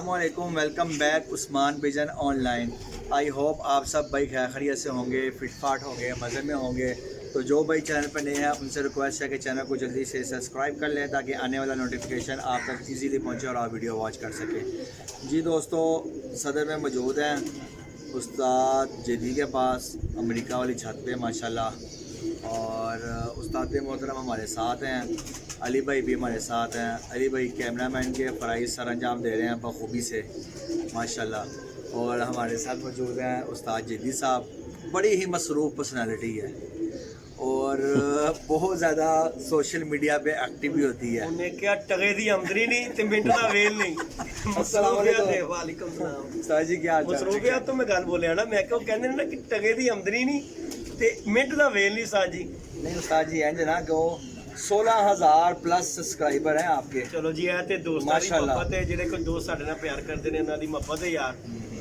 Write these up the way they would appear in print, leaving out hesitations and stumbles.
अस्सलामुअलैकुम, welcome back Usman vision online. I hope आप सब भाई खैरियत से होंगे, फिटफाट होंगे, मज़े में होंगे। तो जो भाई चैनल पर नए हैं उनसे रिक्वेस्ट है कि चैनल को जल्दी से सब्सक्राइब कर लें ताकि आने वाला नोटिफिकेशन आप तक इजीली पहुंचे और आप वीडियो वॉच कर सकें। जी दोस्तों, सदर में मौजूद हैं उस्ताद जेदी के पास, अमेरिका वाली छत पे माशाल्लाह। और उस्ताद मोहतरम हमारे साथ हैं, अली भाई भी हमारे साथ हैं। अली भाई कैमरामैन के फ़राइज़ सर अंजाम दे रहे हैं बखूबी से माशाल्लाह। और हमारे साथ मौजूद हैं उस्ताद जेदी साहब, बड़ी ही मसरूफ़ पर्सनैलिटी है और बहुत ज़्यादा सोशल मीडिया पे एक्टिव भी होती है। उन्हें क्या टगे दी आमदनी नहीं ते मिंट दा वेल नहीं। वालेकुम सलाम उस्ताद जी क्या हाल चाल? मसरूफियत तो मैं गल बोलिया ना, मैं क्यों कहंदे ने ना कि टगे दी आमदनी नहीं ते मिंट दा वेल नहीं साज जी। नहीं उस्ताद जी इंज ना कि 16,000 प्लस सब्सक्राइबर हैं आपके। चलो जी है ते दोस्तां दी मोहब्बत है, जेडे कोई दोस्त साडे नाल प्यार करदे ने उन्हां दी मोहब्बत है यार।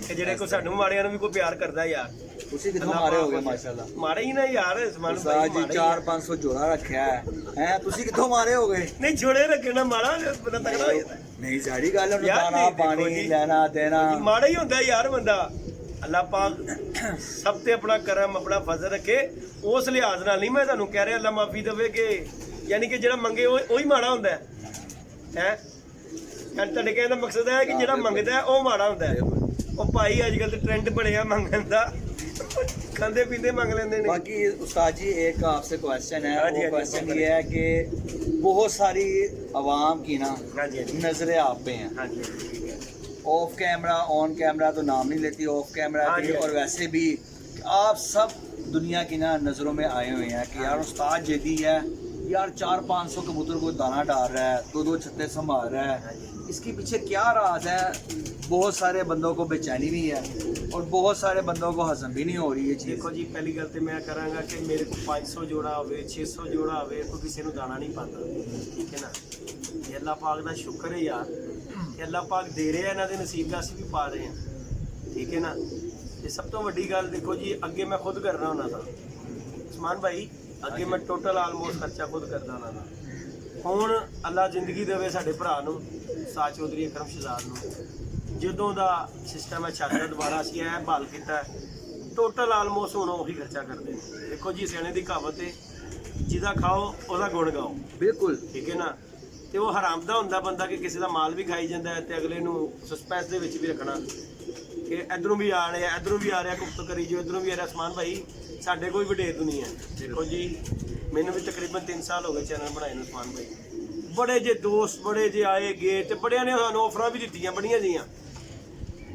ते जेडे कोई सानू माड़ियां नूं भी कोई प्यार करदा है यार। ਤੁਸੀਂ ਕਿੱਥੋਂ ਮਾਰੇ ਹੋਗੇ ਮਾਸ਼ਾਅੱਲਾ? माड़े ही ना यार इस्मान उस्ताद भाई जी 400-500 जोड़ा रखा है हैं ਤੁਸੀਂ ਕਿੱਥੋਂ ਮਾਰੇ ਹੋਗੇ? नहीं जोड़े रखे ना माड़ा पता तगड़ा हो जाता नहीं सारी गल है, यार, दाना नहीं, देखो पानी जी। लेना देना माड़ा ही होंदा यार बंदा। अल्लाह पाक सब ते अपना करम अपना फजल रखे, उस लिहाज नाल नहीं मैं तुहानू कह रहा अल्लाह माफी देवे कि यानी कि जेड़ा मंगे वही माड़ा होंदा है यार। तुहाडे कहने दा मकसद है कि जेड़ा मंगदा है वो माड़ा होंदा है। ओ भाई अजकल ते ट्रेंड बढ़िया मंगन दा, खांदे पींदे मंग लेंदे ने। बाकी उस्ताद जी एक आपसे क्वेश्चन है, हाँ जी, वो हाँ जी, क्वेश्चन हाँ ये है कि बहुत सारी आवाम की ना हाँ जी, हाँ जी। नजरें आप पे हैं। हाँ जी ठीक है। ऑफ कैमरा ऑन कैमरा तो नाम नहीं लेती, ऑफ कैमरा हाँ भी जी, हाँ और जी। वैसे भी आप सब दुनिया की ना नज़रों में आए हुए हैं कि यार उस्ताद जेदी है यार 400-500 कबूतर को दाना डाल रहा है, 2-2 छत्ते संभाल रहा है, इसके पीछे क्या राज है? बहुत सारे बंदों को बेचैनी भी है और बहुत सारे बंदों को हजम भी नहीं हो रही है चीज़। देखो जी पहली गल तो मैं करांगा कि मेरे को 500 जोड़ा होवे 600 जोड़ा होवे कोई किसी को दाना नहीं पाता, ठीक है ना। ये अल्लाह पाक का शुक्र है यार कि अल्लाह पाक दे रहे हैं, इन्हां दे नसीब दा असीं भी पा रहे हैं, ठीक है ना। ते सब तो वड्डी गल देखो जी, अगे मैं खुद करना होना था उस्मान भाई, अगे मैं टोटल आलमोस्ट खर्चा खुद करदा होना था। हुण अल्लाह जिंदगी देवे साडे भरा नूं साद चौधरी अकरम शहजाद नूं, जदों दा सिस्टम है छत दा दोबारा असीं ऐ बहाल कीता है, टोटल आलमोस्ट हुण उही खर्चा करदे ने। देखो जी सियाणे दी कहावत है, जिहदा खाओ ओहदा गुण गाओ, बिल्कुल ठीक है ना। ते वो हराम दा हुंदा बंदा कि किसी दा माल भी खाई जांदा है ते अगले नूं सस्पेंस दे विच भी रखना कि इधरों भी आ रहा इधरों भी आ रहा गुप्त करी जो इधरों भी आ रहा। उस्मान भाई साडे कोई वडेर नहीं है। देखो जी मैनू भी तकरीबन 3 साल हो गए चैनल बनाए ने उस्मान भाई, बड़े जे दोस्त बड़े जे आए गए ते बड़िया ने सानू ऑफरां भी दित्तियां बड़ियां जियां,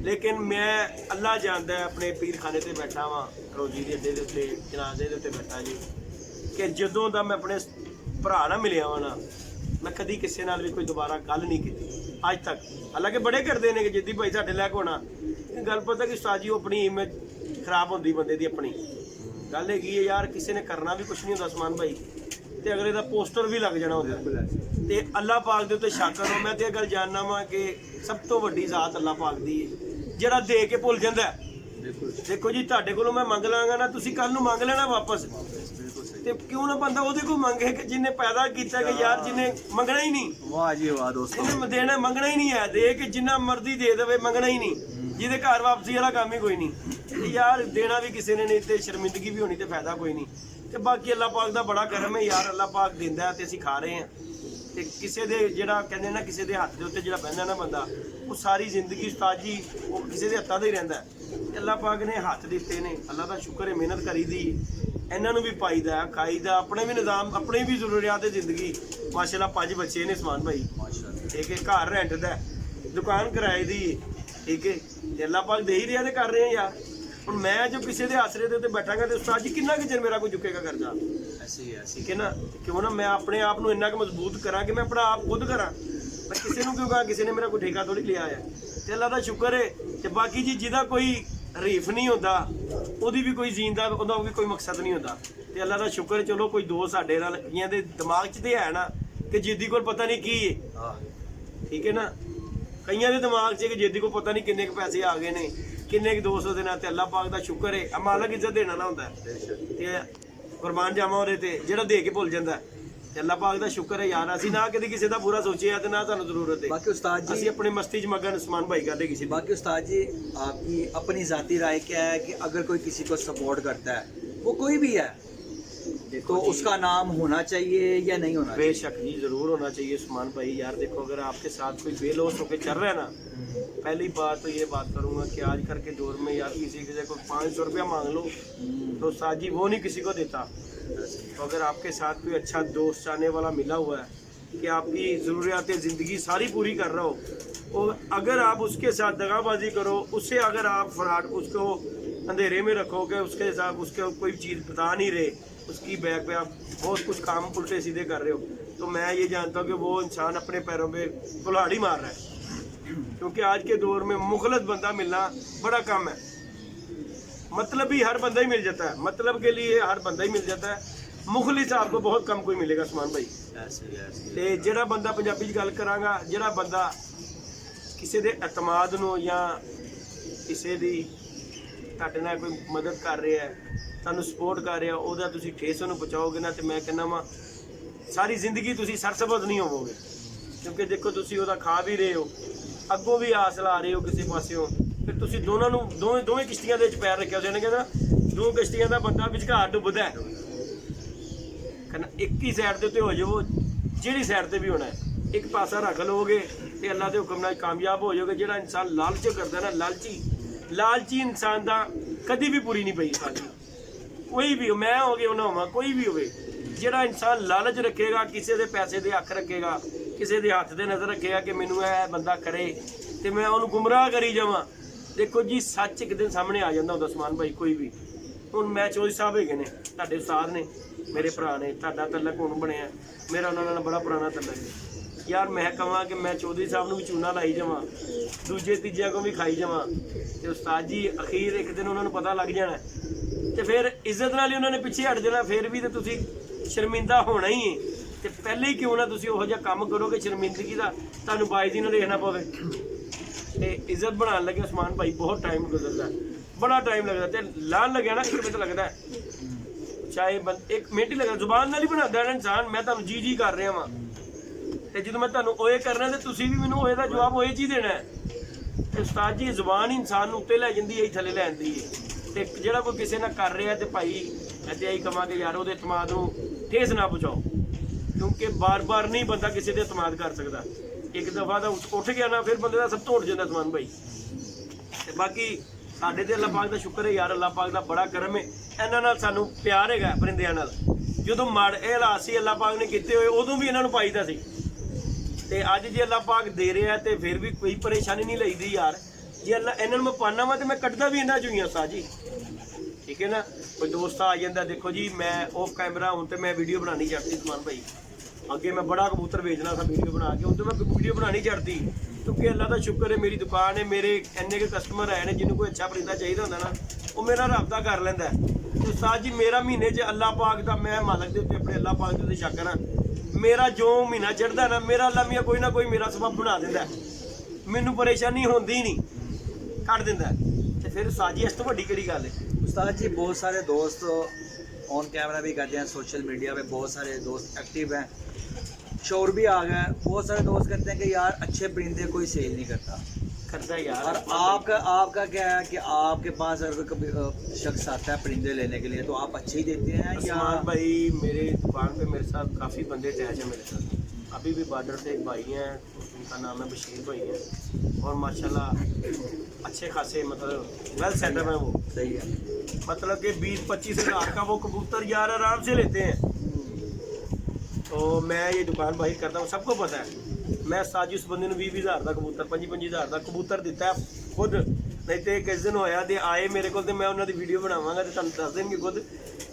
लेकिन मैं अल्लाह जानदा है अपने पीर खाने ते बैठा वां रोजी दे अड्डे दे उत्ते जनाजे दे उत्ते बैठा जी कि जदों दा मैं अपने भरा ना मिलिया वां ना, मैं कदी किसी नाल भी कोई दोबारा गल नहीं की अज तक। हालांकि बड़े करते हैं कि जिद्दी भाई साडे लैक होना, गल पता कि उस्ताद जी अपनी इमेज खराब होंदी बंदे दी अपनी गल हैगी है यार। किसी ने करना भी कुछ नहीं होंदा उस्मान भाई, ते अगले दा पोस्टर भी लग जाना होंदा ते अल्लाह पाक दे उत्ते शक करो। मैं ते गल जानना वा कि सब तो वड्डी ज़ात अल्लाह पाक दी है जेड़ा दे के भुल जांदा है। देखो जी तुहाडे कोलों मैं मंग लांगा ना, तुसीं कल नूं मंग लेना वापस, ते क्यों ना बंदा ओहदे कोल मंगे कि जिन्हें पैदा किया कि यार जिन्हें मंगना ही नहीं। वाह जी वाह दोस्तों, जिन्हें देना मंगना ही नहीं है, दे कि जिन्ना मर्जी दे देवे मंगना ही नहीं, जिहदे घर वापसी वाला काम ही कोई नहीं यार। देना भी किसी ने नहीं ते शर्मिंदगी भी होनी ते फायदा कोई नहीं। ते बाकी अल्लाह पाक दा बड़ा करम है यार, अल्लाह पाक दिंदा है ते असीं खा रहे हैं। ते किसी दे जेड़ा कहंदे ना किसी दे हत्थ दे उत्ते जेड़ा बहिंदा ना बंदा, वो सारी जिंदगी उस्ताद जी वो किसी दे हत्थां दा ही रहिंदा है। अल्लाह पाक ने हत्थ दित्ते ने, अल्लाह दा शुक्र है, मेहनत करी दी, इन्हां नूं भी पाईदा खाईदा, अपने भी निज़ाम अपनी भी जरूरियात जिंदगी। माशाल्लाह 5 बच्चे ने उस्मान भाई, ठीक है, घर रेंट दा, दुकान किराए दी, ठीक है, ते अल्लाह पाक दे ही रहा ते कर रहे हैं यार। हुण मैं जो किसी के आसरे दे उत्ते बैठांगा तो उस्ताद जी किन्ना कुछ मेरा कोई चुकेगा कर्जा, ऐसे ही है। ठीक है ना। क्यों ना मैं अपने आप नूं इन्ना क मजबूत करा कि मैं अपना आप खुद करा, मैं किसी नूं क्यों कहा, किसी ने मेरा कोई ठेका थोड़ी लिया है। ते अल्लाह दा शुक्र है। ते बाकी जी जिहदा कोई हरीफ नहीं होंदा, ओहदी भी कोई जीन दा ओहदा भी कोई मकसद नहीं होंदा। ते अल्लाह दा शुक्र है, चलो कोई दोस्त साडे नाल इयां दे दिमाग च ते है ना कि जिद्दी कोल पता नहीं की है, ठीक है ना। कईयां दे दिमाग च कि जिद्दी को पता नहीं किन्ने पैसे आ गए ने, किन्ने दोस्त ओहदे नाल। ते अल्लाह पाक दा शुक्र है, मालक इज्जत देना ना होंदा ते कुरबान जावां ओहदे ते जेड़ा दे के भुल जांदा। ਤੇ ਅੱਲਾਹ ਪਾਕ ਦਾ ਸ਼ੁਕਰ ਹੈ ਯਾਰ, ਅਸੀਂ ਨਾ ਕਦੀ ਕਿਸੇ ਦਾ ਬੁਰਾ ਸੋਚਿਆ ਤੇ ना ਸਾਨੂੰ ਜ਼ਰੂਰਤ है। बाकी उस्ताद जी, ਅਸੀਂ अपने मस्ती च मगन उस्मान भाई करते किसी दी। बाकी उस्ताद जी आपकी अपनी ज़ाती राय क्या है कि अगर कोई किसी को सपोर्ट करता है, वो कोई भी है, तो जी, उसका नाम होना चाहिए या नहीं होना चाहिए? बेशक जी जरूर होना चाहिए उस्मान भाई। यार देखो, अगर आपके साथ कोई बेलौस होकर चल रहा है ना, पहली बात तो ये बात करूंगा कि आजकल के दौर में यार किसी से कोई 500 रुपया मांग लो तो साजी वो नहीं किसी को देता। तो अगर आपके साथ कोई अच्छा दोस्त चाहने वाला मिला हुआ है कि आपकी ज़रूरियात ज़िंदगी सारी पूरी कर रहा हो, और अगर आप उसके साथ दगाबाजी करो, उससे अगर आप फ्रॉड उसको अंधेरे में रखोगे, उसके साथ उसके कोई चीज़ बता नहीं रहे, उसकी बैग पे आप बहुत कुछ काम उल्टे सीधे कर रहे हो, तो मैं ये जानता हूँ कि वो इंसान अपने पैरों पे कुल्हाड़ी मार रहा है। क्योंकि आज के दौर में मुखलस बंदा मिलना बड़ा कम है। मतलब भी हर बंदा ही मिल जाता है, मतलब के लिए हर बंदा ही मिल जाता है, मुखलिस आपको बहुत कम कोई मिलेगा उस्मान भाई। ਤੇ ਜਿਹੜਾ ਬੰਦਾ ਪੰਜਾਬੀ 'ਚ ਗੱਲ ਕਰਾਂਗਾ, ਜਿਹੜਾ ਬੰਦਾ ਕਿਸੇ ਦੇ ਇਤਮਾਦ ਨੂੰ ਜਾਂ ਕਿਸੇ ਦੀ ਤੁਹਾਡੇ ਨਾਲ ਕੋਈ ਮਦਦ ਕਰ ਰਿਹਾ ਹੈ, ਤੁਹਾਨੂੰ ਸਪੋਰਟ ਕਰ ਰਿਹਾ, ਉਹਦਾ ਤੁਸੀਂ ਠੇਸ ਉਹਨੂੰ ਪਹੁੰਚਾਓਗੇ ਨਾ, ਤੇ ਮੈਂ ਕਹਿੰਦਾ ਵਾਂ ਸਾਰੀ ਜ਼ਿੰਦਗੀ ਤੁਸੀਂ ਸਰਸਬਜ਼ ਨਹੀਂ ਹੋਵੋਗੇ। ਕਿਉਂਕਿ ਦੇਖੋ ਤੁਸੀਂ ਉਹਦਾ ਖਾ ਵੀ ਰਹੇ ਹੋ, ਅੱਗੋਂ ਵੀ ਆਸ ਲਾ ਰਹੇ ਹੋ ਕਿਸੇ ਪਾਸਿਓਂ, ਫਿਰ ਤੁਸੀਂ ਦੋਨਾਂ ਨੂੰ ਦੋਵੇਂ ਕਿਸ਼ਤੀਆਂ ਦੇ ਵਿੱਚ ਪੈਰ ਰੱਖਿਆ ਹੋਇਆ ਨੇ। ਕਹਿੰਦਾ ਦੋ ਕਿਸ਼ਤੀਆਂ ਦਾ ਬੰਦਾ ਵਿਚਕਾਰ ਡੁੱਬਦਾ ਹੈ, ਕਹਿੰਦਾ ਇੱਕ ਹੀ ਸਾਈਡ ਦੇ ਉੱਤੇ ਹੋ ਜਾਵੋ, ਜਿਹੜੀ ਸਾਈਡ ਤੇ ਵੀ ਹੋਣਾ ਹੈ, ਇੱਕ ਪਾਸਾ ਰੱਖ ਲਓਗੇ ਤੇ ਅੱਲਾਹ ਦੇ ਹੁਕਮ ਨਾਲ ਕਾਮਯਾਬ ਹੋ ਜਾਓਗੇ। ਜਿਹੜਾ ਇਨਸਾਨ ਲਾਲਚ ਕਰਦਾ ਨਾ, ਲਾਲਚੀ ਇਨਸਾਨ ਦਾ ਕਦੀ ਵੀ ਪੂਰੀ ਨਹੀਂ ਪਈ ਸਾਡੀ। ਕੋਈ ਵੀ ਮੈਂ ਹੋਵੇ ਉਹਨਾਂ ਹੋਵਾਂ, ਕੋਈ ਵੀ ਹੋਵੇ, ਜਿਹੜਾ ਇਨਸਾਨ ਲਾਲਚ ਰੱਖੇਗਾ, ਕਿਸੇ ਦੇ ਪੈਸੇ ਦੇ ਹੱਕ ਰੱਖੇਗਾ, ਕਿਸੇ ਦੇ ਹੱਥ ਦੇ ਨਜ਼ਰ ਰੱਖੇਗਾ ਕਿ ਮੈਨੂੰ ਇਹ ਬੰਦਾ ਕਰੇ ਤੇ ਮੈਂ ਉਹਨੂੰ ਗੁੰਮਰਾਹ ਕਰੀ ਜਾਵਾਂ, ਦੇਖੋ ਜੀ ਸੱਚ ਇੱਕ ਦਿਨ ਸਾਹਮਣੇ ਆ ਜਾਂਦਾ ਹੁੰਦਾ ਉਸਮਾਨ ਭਾਈ। ਕੋਈ ਵੀ ਹੁਣ ਮੈਂ ਚੌਧਰੀ ਸਾਹਿਬ ਹੈਗੇ ਨੇ, ਤੁਹਾਡੇ ਉਸਤਾਦ ਨੇ, ਮੇਰੇ ਭਰਾ ਨੇ, ਤੁਹਾਡਾ ਤਲਕ ਹੁਣ ਬਣਿਆ, ਮੇਰਾ ਉਹਨਾਂ ਨਾਲ ਬੜਾ ਪੁਰਾਣਾ ਤਲਕ ਹੈ ਯਾਰ। ਮੈਂ ਕਹਾਂ ਕਿ ਮੈਂ ਚੌਧਰੀ ਸਾਹਿਬ ਨੂੰ ਵੀ ਚੂਨਾ ਲਾਈ ਜਾਵਾਂ, ਦੂਜੇ ਤੀਜਿਆਂ ਕੋਲ ਵੀ ਖਾਈ ਜਾਵਾਂ, ਤੇ ਉਸਤਾਦ ਜੀ ਅਖੀਰ ਇੱਕ ਦਿਨ ਉਹਨਾਂ ਨੂੰ ਪਤਾ ਲੱਗ ਜਾਣਾ ਤੇ ਫਿਰ ਇੱਜ਼ਤ ਨਾਲ ਹੀ ਉਹਨਾਂ ਨੇ ਪਿੱਛੇ ਹਟ ਜਾਣਾ। ਫਿਰ ਵੀ ਤੇ ਤੁਸੀਂ ਸ਼ਰਮਿੰਦਾ ਹੋਣਾ ਹੀ ਹੈ, ਤੇ ਪਹਿਲੇ ਹੀ ਕਿਉਂ ਨਾ ਤੁਸੀਂ ਉਹੋ ਜਿਹਾ ਕੰਮ ਕਰੋਗੇ ਸ਼ਰਮਿੰਦਗੀ ਦਾ ਤੁਹਾਨੂੰ ਬਾਇਜ਼ੀ ਨਾਲ ਦੇਖਣਾ ਪਵੇ। ਤੇ ਇੱਜ਼ਤ ਬਣਾਉਣ ਲੱਗੇ ਉਸਮਾਨ ਭਾਈ ਬਹੁਤ ਟਾਈਮ ਗੁਜ਼ਰਦਾ, ਬੜਾ ਟਾਈਮ ਲੱਗਦਾ, ਤੇ ਲਾਣ ਲੱਗਿਆ ਨਾ 1 ਮਿੰਟ ਲੱਗਦਾ, ਚਾਹੇ 1 ਮਿੰਟ ਹੀ ਲੱਗਦਾ। ਜ਼ੁਬਾਨ ਨਾਲ ਹੀ ਬਣਾਉਂਦਾ ਇਨਸਾਨ, ਮੈਂ ਤੁਹਾਨੂੰ ਜੀ ਕਰ ਰਿਹਾ ਵਾਂ, ਤੇ ਜਦੋਂ ਮੈਂ ਤੁਹਾਨੂੰ ਓਏ ਕਰਨਾ ਤੇ ਤੁਸੀਂ ਵੀ ਮੈਨੂੰ ਓਏ ਦਾ ਜਵਾਬ ਓਏ 'ਚ ਹੀ ਦੇਣਾ ਹੈ। ਤੇ ਉਸਤਾਦ ਜੀ ਜ਼ੁਬਾਨ ਹੀ ਇਨਸਾਨ ਨੂੰ ਉੱਤੇ ਲੈ ਜਾਂਦੀ ਹੈ, ਥੱਲੇ ਲੈ ਆਉਂਦੀ ਹੈ। ਤੇ ਜਿਹੜਾ ਕੋਈ ਕਿਸੇ ਨਾਲ ਕਰ ਰਿਹਾ ਤੇ ਭਾਈ ਮੈਂ ਤੇ ਇਹੀ ਕਹਾਂਗੇ ਯਾਰ ਉਹਦੇ ਇਤਮਾਦ ਨੂੰ ਠੇਸ ਨਾ ਪਹੁੰਚਾਓ, ਕਿਉਂਕਿ ਬਾਰ-ਬਾਰ ਨਹੀਂ ਬੰਦਾ ਕਿਸੇ ਤੇ ਇਤਮਾਦ ਕਰ ਸਕਦਾ। ਇੱਕ ਦਫਾ ਤਾਂ ਉੱਠ ਗਿਆ ਨਾ, ਫਿਰ ਬੰਦੇ ਦਾ ਸਭ ਤੋਂ ਉੱਠ ਜਾਂਦਾ ਉਸਮਾਨ ਭਾਈ। ਤੇ ਬਾਕੀ ਸਾਡੇ ਤੇ ਅੱਲਾਹ ਪਾਕ ਦਾ ਸ਼ੁਕਰ ਹੈ ਯਾਰ, ਅੱਲਾਹ ਪਾਕ ਦਾ ਬੜਾ ਕਰਮ ਹੈ, ਇਹਨਾਂ ਨਾਲ ਸਾਨੂੰ ਪਿਆਰ ਹੈਗਾ ਪਰਿੰਦਿਆਂ ਨਾਲ। ਜਦੋਂ ਮਾੜੇ ਹਾਲਾਤ ਸੀ ਅੱਲਾਹ ਪਾਕ ਨੇ ਕੀਤੇ ਹੋਏ, ਉਦੋਂ ਵੀ ਇਹਨਾਂ ਨੂੰ ਪਾਈਦਾ ਸੀ, ਤੇ ਅੱਜ ਜੇ ਅੱਲਾਹ ਪਾਕ ਦੇ ਰਿਹਾ ਤੇ ਫਿਰ ਵੀ ਕੋਈ ਪਰੇਸ਼ਾਨੀ ਨਹੀਂ ਲਈਦੀ ਯਾਰ। ਜੇ ਅੱਲਾਹ ਇਹਨਾਂ ਨੂੰ ਮੈਂ ਪਾਣਾ ਵਾ ਤੇ ਮੈਂ ਕੱਢਦਾ ਵੀ ਇਹਨਾਂ ਚੋਂ ਹੀ ਆ ਉਸਤਾਦ ਜੀ, ਠੀਕ ਹੈ ਨਾ। ਕੋਈ ਦੋਸਤ ਆ ਜਾਂਦਾ, ਦੇਖੋ ਜੀ ਮੈਂ ਆਫ ਕੈਮਰਾ ਹੁਣ ਤੇ ਮੈਂ ਵੀਡੀਓ ਬਣਾਉਣੀ ਛੱਡਤੀ ਉਸਮਾਨ ਭਾਈ। ਅੱਗੇ ਮੈਂ ਬੜਾ ਕਬੂਤਰ ਵੇਚਣਾ ਸੀ ਵੀਡੀਓ ਬਣਾ ਕੇ, ਹੁਣ ਤੇ ਮੈਂ ਵੀਡੀਓ ਬਣਾਉਣੀ ਛੱਡਤੀ, ਕਿਉਂਕਿ ਅੱਲਾਹ ਦਾ ਸ਼ੁਕਰ ਹੈ ਮੇਰੀ ਦੁਕਾਨ ਹੈ, ਮੇਰੇ ਇੰਨੇ ਕੁ ਕਸਟਮਰ ਆਏ ਨੇ, ਜਿਹਨੂੰ ਕੋਈ ਅੱਛਾ ਪਰਿੰਦਾ ਚਾਹੀਦਾ ਹੁੰਦਾ ਨਾ ਉਹ ਮੇਰਾ ਰਾਬਤਾ ਕਰ ਲੈਂਦਾ। ਉਸਤਾਦ ਜੀ ਮੇਰਾ ਮਹੀਨੇ 'ਚ ਅੱਲਾਹ ਪਾਕ ਦਾ, ਮੈਂ ਮਾਲਕ ਦੇ ਉੱਤੇ ਆਪਣੇ ਅੱਲਾਹ ਪਾਕ ਦੇ ਉੱਤੇ ਸ਼ੱਕ ਕਰਾਂ, ਮੇਰਾ ਜੋ ਮਹੀਨਾ ਚੜ੍ਹਦਾ ਨਾ, ਮੇਰਾ ਅੱਲਾਹ ਮੀਆਂ ਕੋਈ ਨਾ ਕੋਈ ਮੇਰਾ ਸਬਬ ਬਣਾ ਦਿੰਦਾ, ਮੈਨੂੰ ਪਰੇਸ਼ਾਨੀ ਹੁੰਦੀ ਨਹੀਂ, ਕੱਢ ਦਿੰਦਾ। ਤੇ ਫਿਰ ਉਸਤਾਦ ਜੀ ਇਸ ਤੋਂ ਵੱਡੀ ਕਿਹੜੀ ਗੱਲ ਹੈ। उस्ताद जी बहुत सारे दोस्त ऑन कैमरा भी करते हैं, सोशल मीडिया पे बहुत सारे दोस्त एक्टिव हैं, शोर भी आ गए हैं। बहुत सारे दोस्त कहते हैं कि यार अच्छे परिंदे कोई सेल नहीं करता यार। और आपका क्या है कि आपके पास अगर कभी शख्स आता है परिंदे लेने के लिए तो आप अच्छे ही देते हैं या? भाई मेरे दुकान पे मेरे साथ काफ़ी बंदे अटैच हैं मेरे साथ, अभी भी बॉर्डर से एक भाई हैं, उनका नाम है बशीर भाई है, और माशाल्लाह अच्छे खासे मतलब वेल सेटअप है वो, सही है, मतलब कि 20-25 हज़ार का वो कबूतर यार आराम से लेते हैं। तो मैं ये दुकान भाई करता हूँ, सबको पता है। मैं साजी उस बंदे 20 हज़ार का कबूतर 25 हज़ार का कबूतर दिता है खुद, नहीं तो किस दिन होया ते आए मेरे को, मैं उन्होंने वीडियो बनावांगा ते तुहानूं दस देणगे खुद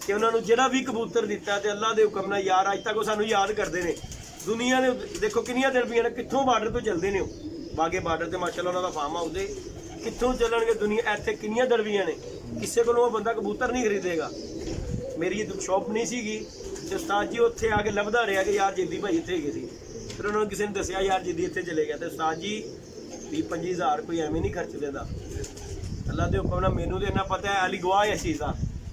कि उन्होंने जिहड़ा भी कबूतर दिता ते अल्लाह दे हुक्म नाल यार अज तक वो सानूं याद करते हैं। दुनिया ने देखो कितनियां दरबियां ने, कित्थों बार्डर तो चलते हैं, बागे बार्डर से माशाल्लाह उन्होंने फार्म हाउस दे कित्थों चलणगे, दुनिया इत्थे कितनियां दरबियां ने, किसी कोलों वो बंदा कबूतर नहीं खरीदेगा। मेरी ये शॉप नहीं सीगी ते उस्ताद जी उत्थे आके लभदा रहा कि यार जिद्दी भाई इत्थे गए सी, फिर उन्होंने किसी ने दस्सिया यार जिद्दी इत्थे चले गया, तो उस्ताद जी 20-25 हज़ार कोई एवं नहीं खर्च देता। अल्लाह के हुक्म नाल मैनूं तो इन्ना पता है, अली गवाह है इस चीज़ का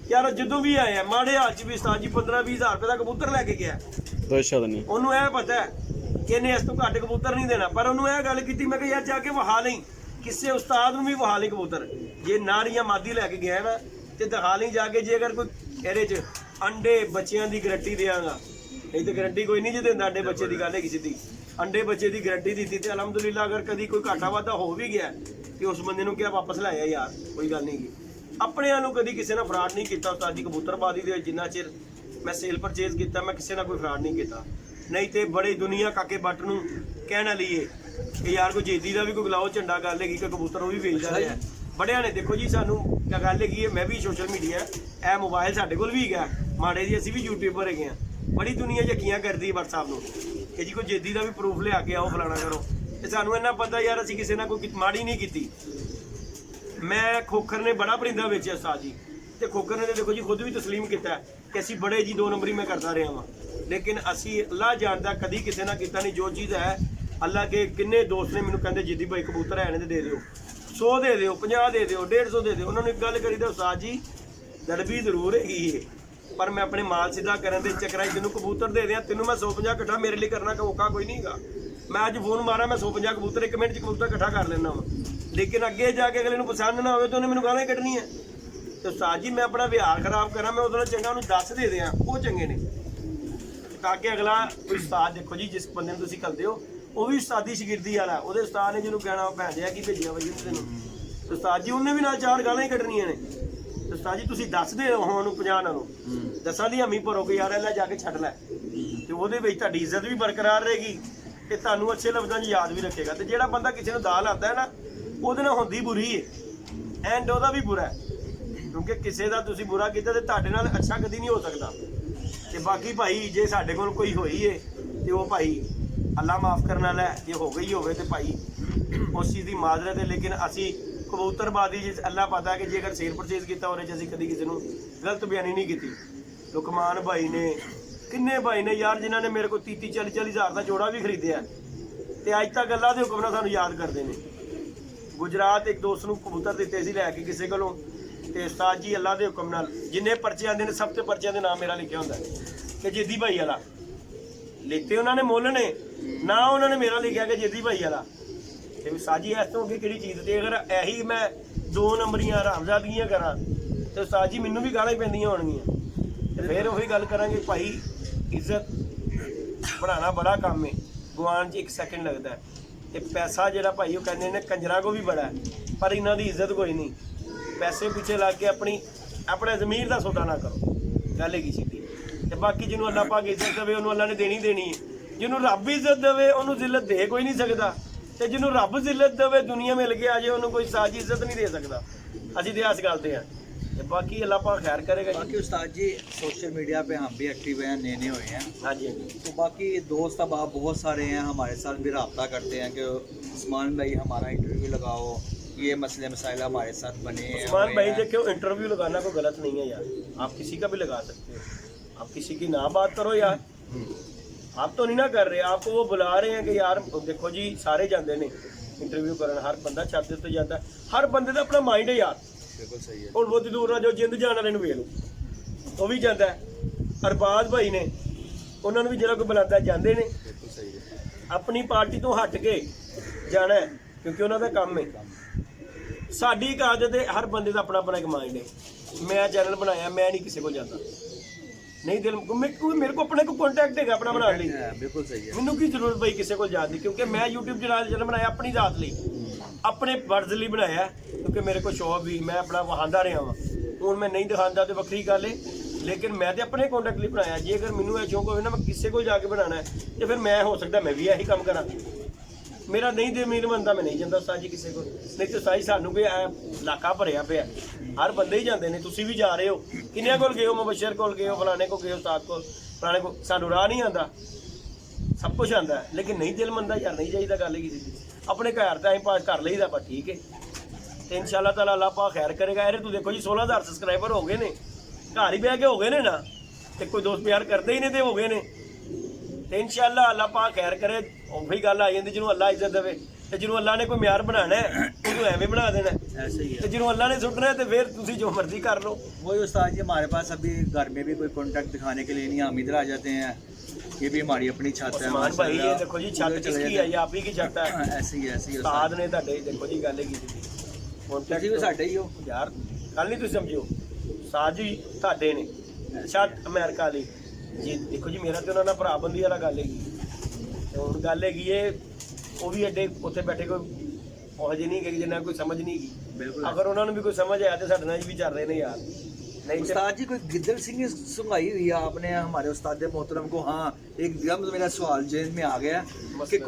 ਯਾਰ ਜਦੋਂ ਵੀ ਆਏ ਆ ਮਾੜੇ ਹਾਲ 'ਚ ਵੀ ਉਸਤਾਦ ਜੀ 15-20 ਹਜ਼ਾਰ ਰੁਪਏ ਦਾ ਕਬੂਤਰ ਲੈ ਕੇ ਗਿਆ, ਉਹਨੂੰ ਇਹ ਪਤਾ ਹੈ ਕਿ ਇਹਨੇ ਇਸ ਤੋਂ ਘੱਟ ਕਬੂਤਰ ਨਹੀਂ ਦੇਣਾ, ਪਰ ਉਹਨੂੰ ਇਹ ਗੱਲ ਕੀਤੀ ਮੈਂ ਕਿਹਾ ਯਾਰ ਜਾ ਕੇ ਵਹਾ ਲਈ, ਕਿਸੇ ਉਸਤਾਦ ਨੂੰ ਵੀ ਵਹਾ ਲਈ ਕਬੂਤਰ, ਜੇ ਨਾਰੀਆਂ ਮਾਦੀ ਲੈ ਕੇ ਗਿਆ ਨਾ ਤੇ ਦਿਖਾ ਲਈ ਜਾ ਕੇ, ਜੇ ਅਗਰ ਕੋਈ ਇਹਦੇ 'ਚ ਅੰਡੇ ਬੱਚਿਆਂ ਦੀ ਗਰੰਟੀ ਦੇਵਾਂਗਾ, ਨਹੀਂ ਤੇ ਗਰੰਟੀ ਕੋਈ ਨਹੀਂ ਜੇ ਦਿੰਦਾ, ਅੰਡੇ ਬੱਚੇ ਦੀ ਗੱਲ ਹੈਗੀ ਸਿੱਧੀ, ਅੰਡੇ ਬੱਚੇ ਦੀ ਗਰੰਟੀ ਦਿੱਤੀ ਤੇ ਅਲਹਮਦੁਲਿਲਾ ਅਗਰ ਕਦੀ ਕੋਈ ਘਾਟਾ ਵਾਧਾ ਹੋ ਵੀ ਗਿਆ ਤੇ ਉਸ ਬੰਦੇ ਨੂੰ ਕਿਹਾ ਵਾਪਸ ਲੈ ਆ ਯਾਰ, ਕੋਈ ਗੱਲ ਨਹੀਂ ਗੀ। ਆਪਣਿਆਂ ਨੂੰ ਕਦੀ ਕਿਸੇ ਨਾਲ ਫਰਾਡ ਨਹੀਂ ਕੀਤਾ ਉਸਤਾਦ ਜੀ, ਕਬੂਤਰਬਾਜ਼ੀ ਦੇ ਜਿੰਨਾ ਚਿਰ ਮੈਂ ਸੇਲ ਪਰਚੇਜ਼ ਕੀਤਾ ਮੈਂ ਕਿਸੇ ਨਾਲ ਕੋਈ ਫਰਾਡ ਨਹੀਂ ਕੀਤਾ, ਨਹੀਂ ਤੇ ਬੜੇ ਦੁਨੀਆ ਕਾਕੇ ਬੱਟ ਨੂੰ ਕਹਿਣਾ ਲਈਏ ਕਿ ਯਾਰ ਕੋਈ ਜੇਦੀ ਦਾ ਵੀ ਕੋਈ ਗਲਾਓ ਝੰਡਾ ਗੱਲ ਹੈਗੀ ਕਿ ਕਬੂਤਰ ਉਹ ਵੀ ਵੇਚਦਾ ਰਿਹਾ ਬੜਿਆਂ ਨੇ। ਦੇਖੋ ਜੀ ਸਾਨੂੰ ਕਿਆ ਗੱਲ ਹੈਗੀ ਹੈ, ਮੈਂ ਵੀ ਸੋਸ਼ਲ ਮੀਡੀਆ, ਇਹ ਮੋਬਾਈਲ ਸਾਡੇ ਕੋਲ ਵੀ ਹੈਗਾ ਮਾੜੇ ਜੀ, ਅਸੀਂ ਵੀ ਯੂਟਿਊਬਰ ਹੈਗੇ ਆ, ਬੜੀ ਦੁਨੀਆ ਯਕੀਆਂ ਕਰਦੀ ਹੈ WhatsApp ਨੂੰ ਕਿ ਜੀ ਕੋਈ ਜੇਦੀ ਦਾ ਵੀ ਪ੍ਰੂਫ ਲਿਆ ਕੇ ਆਓ ਫਲਾਣਾ ਕਰੋ, ਤੇ ਸਾਨੂੰ ਇੰਨਾ ਪਤਾ ਯਾਰ ਅਸੀਂ ਕਿਸੇ ਨਾਲ ਕੋਈ ਮਾੜੀ ਨਹੀਂ ਕੀਤੀ। ਮੈਂ ਖੋਖਰ ਨੇ ਬੜਾ ਪਰਿੰਦਾ ਵੇਚਿਆ ਉਸਤਾਦ ਜੀ, ਤੇ ਖੋਖਰ ਨੇ ਦੇਖੋ ਜੀ ਖੁਦ ਵੀ ਤਸਲੀਮ ਕੀਤਾ ਕਿ ਅਸੀਂ ਬੜੇ ਜੀ 2 ਨੰਬਰੀ ਮੈਂ ਕਰਦਾ ਰਿਹਾ ਵਾਂ, ਲੇਕਿਨ ਅਸੀਂ ਅੱਲਾ ਜਾਣਦਾ ਕਦੀ ਕਿਸੇ ਨਾਲ ਕੀਤਾ ਨਹੀਂ। ਜੋ ਚੀਜ਼ ਹੈ ਅੱਲਾ ਕੇ ਕਿੰਨੇ ਦੋਸਤ ਨੇ ਮੈਨੂੰ ਕਹਿੰਦੇ ਜਿੱਦੀ ਭਾਈ ਕਬੂਤਰ ਹੈ ਨੇ ਤੇ ਦੇ ਦਿਓ, 100 ਦੇ ਦਿਓ, 50 ਦੇ ਦਿਓ, 150 ਦੇ ਦਿਓ। ਉਹਨਾਂ ਨੂੰ ਇੱਕ ਗੱਲ ਕਰੀ ਤਾਂ ਉਸਤਾਦ ਜੀ ਦੜਬੀ ਜ਼ਰੂਰ ਹੈਗੀ ਹੈ, ਪਰ ਮੈਂ ਆਪਣੇ ਮਾਲ ਸਿੱਧਾ ਕਰਨ ਦੇ ਚੱਕਰਾਂ 'ਚ ਤੈਨੂੰ ਕਬੂਤਰ ਦੇ ਦਿਆਂ, ਤੈਨੂੰ ਮੈਂ 150 ਇਕੱਠਾ ਮੇਰੇ ਲਈ ਕਰਨਾ ਔਖਾ ਕੋਈ ਨਹੀਂ ਹੈਗਾ। ਮੈਂ ਅੱਜ ਫੋਨ ਮਾਰਾਂ ਮੈਂ 150 ਕਬੂਤਰ 1 ਮਿੰਟ 'ਚ ਕਬੂਤਰ ਇਕੱਠਾ ਕਰ ਲੈਂਦਾ ਵਾਂ, ਲੇਕਿਨ ਅੱਗੇ ਜਾ ਕੇ ਅਗਲੇ ਨੂੰ ਪਸੰਦ ਨਾ ਹੋਵੇ ਤਾਂ ਉਹਨੇ ਮੈਨੂੰ ਗਾਲਾਂ ਹੀ ਕੱਢਣੀਆਂ। ਤੇ ਉਸਤਾਦ ਜੀ ਮੈਂ ਆਪਣਾ ਵਿਹਾਰ ਖਰਾਬ ਕਰਾਂ, ਮੈਂ ਉਹਦੇ ਨਾਲ ਚੰਗਾ ਉਹਨੂੰ ਦੱਸ ਦੇ ਦਿਆਂ, ਉਹ ਚੰਗੇ ਨੇ, ਤਾਂ ਕਿ ਅਗਲਾ ਕੋਈ ਉਸਤਾਦ ਦੇਖੋ ਜੀ ਜਿਸ ਬੰਦੇ ਨੂੰ ਤੁਸੀਂ ਕਰਦੇ ਹੋ ਉਹ ਵੀ ਉਸਤਾਦੀ ਸ਼ਾਗਿਰਦੀ ਵਾਲਾ, ਉਹਦੇ ਉਸਤਾਦ ਨੇ ਜਿਹਨੂੰ ਕਹਿਣਾ ਭੈਣ ਜਿਹਾ ਕੀ ਭੇਜਿਆ ਬਈ ਤੈਨੂੰ, ਉਸਤਾਦ ਜੀ ਉਹਨੇ ਵੀ ਨਾਲ 4 ਗਾਲਾਂ ਹੀ ਕੱਢਣੀਆਂ ਨੇ। ਉਸਤਾਦ ਜੀ ਤੁਸੀਂ ਦੱਸਦੇ ਹੋ ਉਹਨੂੰ 50 ਨਾਲੋਂ ਦੱਸਾਂ ਦੀ ਹਮੀ ਭਰੋ ਕਿ ਯਾਰ ਇਹ ਲੈ ਜਾ ਕੇ ਛੱਡ ਲੈ, ਤੇ ਉਹਦੇ ਵਿੱਚ ਤੁਹਾਡੀ ਇੱਜ਼ਤ ਵੀ ਬਰਕਰਾਰ ਰਹੇਗੀ ਤੇ ਤੁਹਾਨੂੰ ਅੱਛੇ ਲਫ਼ਜ਼ਾਂ 'ਚ ਯਾਦ ਵੀ ਰੱਖੇਗਾ। ਤੇ ਜਿਹੜਾ ਬੰਦਾ ਕਿਸੇ ਨੂੰ ਦਾਲ ਆਉਂਦਾ ਹੈ ਨਾ ਉਹਦੇ ਨਾਲ ਹੁੰਦੀ ਬੁਰੀ ਹੈ ਐਂਡ ਉਹਦਾ ਵੀ ਬੁਰਾ ਹੈ, ਕਿਉਂਕਿ ਕਿਸੇ ਦਾ ਤੁਸੀਂ ਬੁਰਾ ਕੀਤਾ ਤੇ ਤੁਹਾਡੇ ਨਾਲ ਅੱਛਾ ਕਦੀ ਨਹੀਂ ਹੋ ਸਕਦਾ। ਤੇ ਬਾਕੀ ਭਾਈ ਜੇ ਸਾਡੇ ਕੋਲ ਕੋਈ ਹੋਈ ਏ ਤੇ ਉਹ ਭਾਈ ਅੱਲਾ ਮਾਫ ਕਰਨ ਵਾਲਾ ਹੈ, ਜੇ ਹੋ ਗਈ ਹੋਵੇ ਤੇ ਭਾਈ ਉਸ ਚੀਜ਼ ਦੀ ਮਾਜ਼ਰਤ ਹੈ, ਲੇਕਿਨ ਅਸੀਂ ਕਬੂਤਰਬਾਜ਼ੀ ਜਿਸ ਅੱਲਾ ਪਤਾ ਕਿ ਜੇਕਰ ਸੇਲ ਪਰਚੇਜ਼ ਕੀਤਾ ਉਹਦੇ 'ਚ ਅਸੀਂ ਕਦੀ ਕਿਸੇ ਨੂੰ ਗਲਤ ਬਿਆਨੀ ਨਹੀਂ ਕੀਤੀ। ਲੁਕਮਾਨ ਭਾਈ ਨੇ ਕਿੰਨੇ ਭਾਈ ਨੇ ਯਾਰ ਜਿਨ੍ਹਾਂ ਨੇ ਮੇਰੇ ਕੋਲ 30-40 ਹਜ਼ਾਰ ਦਾ ਜੋੜਾ ਵੀ ਖਰੀਦਿਆ ਤੇ ਅੱਜ ਤੱਕ ਅੱਲਾ ਦੇ ਹੁਕਮ ਨਾਲ ਸਾਨੂੰ ਯਾਦ ਕਰਦੇ ਨੇ। ਗੁਜਰਾਤ ਇੱਕ ਦੋਸਤ ਨੂੰ ਕਬੂਤਰ ਦਿੱਤੇ ਸੀ ਲੈ ਕੇ ਕਿਸੇ ਕੋਲੋਂ, ਤੇ ਉਸਤਾਦ ਜੀ ਅੱਲਾ ਦੇ ਹੁਕਮ ਨਾਲ ਜਿੰਨੇ ਪਰਚੇ ਆਉਂਦੇ ਨੇ ਸਭ ਤੋਂ ਪਰਚਿਆਂ ਦੇ ਨਾਮ ਮੇਰਾ ਲਿਖਿਆ ਹੁੰਦਾ ਕਿ ਜੇਦੀ ਭਾਈ ਵਾਲਾ, ਲਿਖਤੇ ਉਹਨਾਂ ਨੇ ਮੁੱਲ ਨੇ ਨਾ, ਉਹਨਾਂ ਨੇ ਮੇਰਾ ਲਿਖਿਆ ਕਿ ਜੇਦੀ ਭਾਈ ਵਾਲਾ। ਤੇ ਉਸਤਾਦ ਜੀ ਇਸ ਤੋਂ ਅੱਗੇ ਕਿਹੜੀ ਚੀਜ਼, ਤੇ ਅਗਰ ਇਹੀ ਮੈਂ 2 ਨੰਬਰੀਆਂ ਹਰਾਮਜ਼ਾਦੀਆਂ ਕਰਾਂ ਤੇ ਉਸਤਾਦ ਜੀ ਮੈਨੂੰ ਵੀ ਗਾਲਾਂ ਹੀ ਪੈਂਦੀਆਂ ਹੋਣਗੀਆਂ। ਤੇ ਫਿਰ ਉਹੀ ਗੱਲ ਕਰਾਂਗੇ ਭਾਈ ਇੱਜ਼ਤ ਬਣਾਉਣਾ ਬੜਾ ਕੰਮ ਹੈ, ਗਵਾਨ 'ਚ 1 ਸੈਕਿੰਡ ਲੱਗਦਾ ਹੈ, ਤੇ ਪੈਸਾ ਜਿਹੜਾ ਭਾਈ ਉਹ ਕਹਿੰਦੇ ਨੇ ਕੰਜਰਾਂ ਕੋ ਵੀ ਬੜਾ ਹੈ, ਪਰ ਇਹਨਾਂ ਦੀ ਇੱਜ਼ਤ ਕੋਈ ਨਹੀਂ। ਪੈਸੇ ਪਿੱਛੇ ਲੱਗ ਕੇ ਆਪਣੇ ਜ਼ਮੀਰ ਦਾ ਸੌਦਾ ਨਾ ਕਰੋ, ਗੱਲ ਹੈਗੀ ਸਿੱਧੀ। ਤੇ ਬਾਕੀ ਜਿਹਨੂੰ ਅੱਲਾਹ ਪਾਕ ਇੱਜ਼ਤ ਦੇਵੇ ਉਹਨੂੰ ਅੱਲਾਹ ਨੇ ਦੇਣੀ ਦੇਣੀ ਹੈ, ਜਿਹਨੂੰ ਰੱਬ ਇੱਜ਼ਤ ਦੇਵੇ ਉਹਨੂੰ ਜ਼ਿਲਤ ਦੇ ਕੋਈ ਨਹੀਂ ਸਕਦਾ, ਤੇ ਜਿਹਨੂੰ ਰੱਬ ਜ਼ਿਲਤ ਦੇਵੇ ਦੁਨੀਆ ਮਿਲ ਕੇ ਆ ਜਾਏ ਉਹਨੂੰ ਕੋਈ ਸਾਜੀ ਇੱਜ਼ਤ ਨਹੀਂ ਦੇ ਸਕਦਾ। ਅਸੀਂ ਤੇ ਇਸ ਗੱਲ ਤੇ ਆ, ਤੇ बाकी अल्लाह पाक खैर करेगा। बाकी उस्ताद जी सोशल मीडिया पे हम भी एक्टिव हैं, नए हुए हैं। हाँ जी, हाँ जी। तो बाकी दोस्त अब आप बहुत सारे हैं हमारे साथ भी रब्ता करते हैं कि उस्मान भाई हमारा इंटरव्यू लगाओ, ये मसले मसाइल हमारे साथ बने हैं। उस्मान भाई देखो इंटरव्यू लगाना कोई गलत नहीं है यार, आप किसी का भी लगा सकते हो, आप किसी की ना बात करो यार। आप तो नहीं ना कर रहे, आपको वो बुला रहे हैं कि यार देखो जी सारे जाते हैं इंटरव्यू करना, हर बंदा छत उत्ते जाता है, हर बंदे का अपना माइंड है यार। बिल्कुल सही है। और बहुत दूर ना जो जिंद जान वाले वेख लो वो भी जाता है, अरबाज भाई ने उन्होंने भी जो कोई बुलाता जाते हैं। बिल्कुल सही है। अपनी पार्टी तो हट के जाना है क्योंकि उन्होंने काम है। साडी एक आदत है, हर बंदे का अपना अपना एक माइंड है। मैं चैनल बनाया, मैं नहीं किसी को जाता, नहीं दिल मेरे को अपने को कॉन्टैक्ट है अपना बनाने ਲਈ। बिल्कुल सही है। ਮੈਨੂੰ ਕੀ ਜ਼ਰੂਰਤ ਬਈ ਕਿਸੇ ਕੋਲ ਜਾਣ ਦੀ, ਕਿਉਂਕਿ ਮੈਂ YouTube ਚੈਨਲ ਬਣਾਇਆ ਆਪਣੀ ਜ਼ਾਤ ਲਈ, ਆਪਣੇ ਵਰਜ਼ ਲਈ ਬਣਾਇਆ, ਕਿਉਂਕਿ ਮੇਰੇ ਕੋਲ ਸ਼ੌਕ ਵੀ ਮੈਂ ਆਪਣਾ ਵਹਾਂਦਾ ਰਿਹਾ ਵਾਂ। ਹੁਣ ਮੈਂ ਨਹੀਂ ਦਿਖਾਉਂਦਾ ਤੇ ਵੱਖਰੀ ਗੱਲ ਹੈ, ਲੇਕਿਨ ਮੈਂ ਤੇ ਆਪਣੇ ਕੰਟੈਕਟ ਲਈ ਬਣਾਇਆ। ਜੇ ਅਗਰ ਮੈਨੂੰ ਇਹ ਸ਼ੌਕ ਹੋਵੇ ਨਾ ਮੈਂ ਕਿਸੇ ਕੋਲ ਜਾ ਕੇ ਬਣਾਉਣਾ ਹੈ ਤੇ ਫਿਰ ਮੈਂ ਹੋ ਸਕਦਾ ਮੈਂ ਵੀ ਇਹੀ ਕੰਮ ਕਰਾਂ। ਮੇਰਾ ਨਹੀਂ ਦੇ ਮੀਰ ਮੰਨਦਾ ਮੈਂ ਨਹੀਂ ਜਾਂਦਾ ਉਸਤਾਦ ਜੀ ਕਿਸੇ ਕੋਲ, ਨਹੀਂ ਤੇ ਸਾਈ ਸਾਨੂੰ ਵੀ ਇਲਾਕਾ ਭਰਿਆ ਪਿਆ, ਹਰ ਬੰਦੇ ਹੀ ਜਾਂਦੇ ਨੇ। ਤੁਸੀਂ ਵੀ ਜਾ ਰਹੇ ਹੋ, ਕਿੰਨਿਆਂ ਕੋਲ ਗਏ ਹੋ, ਮੁਬਸ਼ਰ ਕੋਲ ਗਏ ਹੋ, ਫਲਾਣੇ ਕੋਲ ਗਏ ਹੋ, ਉਸਤਾਦ ਕੋਲ, ਫਲਾਣੇ ਕੋਲ। ਸਾਨੂੰ ਰਾਹ ਨਹੀਂ ਆਉਂਦਾ, ਸਭ ਕੁਝ ਆਉਂਦਾ ਹੈ, ਲੇਕਿਨ ਨਹੀਂ ਦਿਲ ਮੰਨਦਾ ਯਾਰ, ਨਹੀਂ ਜਾਈਦਾ। ਗੱਲ ਕੀ ਸੀ ਆਪਣੇ ਘਰ ਟਾਈਮ ਪਾਸ ਕਰ ਲਈਦਾ ਪਰ ਠੀਕ ਹੈ। ਤੇ ਇਨਸ਼ਾਅੱਲਾ ਤਾਲਾ ਅੱਲਾਹ ਪਾਕ ਖੈਰ ਕਰੇਗਾ। ਇਹਦੇ ਤੂੰ ਦੇਖੋ ਜੀ 16000 ਸਬਸਕ੍ਰਾਈਬਰ ਹੋ ਗਏ ਨੇ, ਘਰ ਹੀ ਬਹਿ ਕੇ ਹੋ ਗਏ ਨੇ ਨਾ, ਤੇ ਕੋਈ ਦੋਸਤ ਪਿਆਰ ਕਰਦੇ ਹੀ ਨਹੀਂ ਤੇ ਹੋ ਗਏ ਨੇ। ਤੇ ਇਨਸ਼ਾਅੱਲਾ ਅੱਲਾਹ ਪਾਕ ਖੈਰ ਕਰੇ। ਉਹੀ ਗੱਲ ਆ ਜਾਂਦੀ ਜਿਹਨੂੰ ਅੱਲਾਹ ਇੱਜ਼ਤ ਦੇਵੇ, ਤੇ ਜਿਹਨੂੰ ਅੱਲਾਹ ਨੇ ਕੋਈ ਮਿਆਰ ਬਣਾਉਣਾ ਹੈ ਨੂੰ ਐਵੇਂ ਬਣਾ ਦੇਣਾ ऐसे ही ਤੇ है। ਜਿਹਨੂੰ ਅੱਲਾ ਨੇ ਸੁੱਟਣਾ ਤੇ ਫਿਰ ਤੁਸੀਂ ਜੋ ਮਰਜ਼ੀ ਕਰ ਲਓ। वही उस्ताद जी हमारे पास अभी घर में भी कोई कॉन्टैक्ट दिखाने के लिए नहीं, हम इधर आ जाते हैं, ये भी हमारी अपनी छत है। ਉਸਮਾਨ ਭਾਈ ਇਹ ਦੇਖੋ ਜੀ ਛੱਤ ਕਿਸकी है, ये आप ही की छत है। ऐसे ही ऐसे ही ਉਸਤਾਦ ਨੇ ਤੁਹਾਡੇ ਦੇਖੋ ਜੀ ਗੱਲ ਕੀਤੀ ਸੀ ਤੁਸੀਂ ਵੀ ਸਾਡੇ ਹੀ ਹੋ ਯਾਰ, ਗੱਲ ਨਹੀਂ ਤੁਸੀਂ ਸਮਝਿਓ। ਉਸਤਾਦ ਜੀ ਤੁਹਾਡੇ ਨੇ ਛੱਤ ਅਮਰੀਕਾ ਵਾਲੀ ਜੀ। ਦੇਖੋ ਜੀ ਮੇਰਾ ਤੇ ਉਹਨਾਂ ਨਾਲ ਭਰਾ ਬੰਦੀ ਵਾਲਾ ਗੱਲ ਹੈਗੀ ਤੇ ਹੁਣ ਗੱਲ ਹੈਗੀ ਏ ਉਹ ਵੀ ਐਡੇ ਉੱਥੇ ਬੈਠੇ ਕੋਈ ਉਹ ਜਿਹੀ ਨਹੀਂ ਕਿ ਜਿੰਨਾ ਕੋਈ ਸਮਝ ਨਹੀਂ ਗਈ। बिल्कुल। ਅਗਰ ਉਹਨਾਂ ਨੂੰ ਵੀ ਕੋਈ ਸਮਝ ਆਇਆ ਤੇ ਸਾਡੇ ਨਾਲ ਵੀ ਚੱਲ ਰਹੇ ਨੇ ਯਾਰ। नहीं तो उस्ताद जी कोई गिद्दड़ सिंह सुनाई हुई है आपने हमारे उस्ताद मोहतरम को? हाँ, एकदम मेरा सवाल जेहन में आ गया कि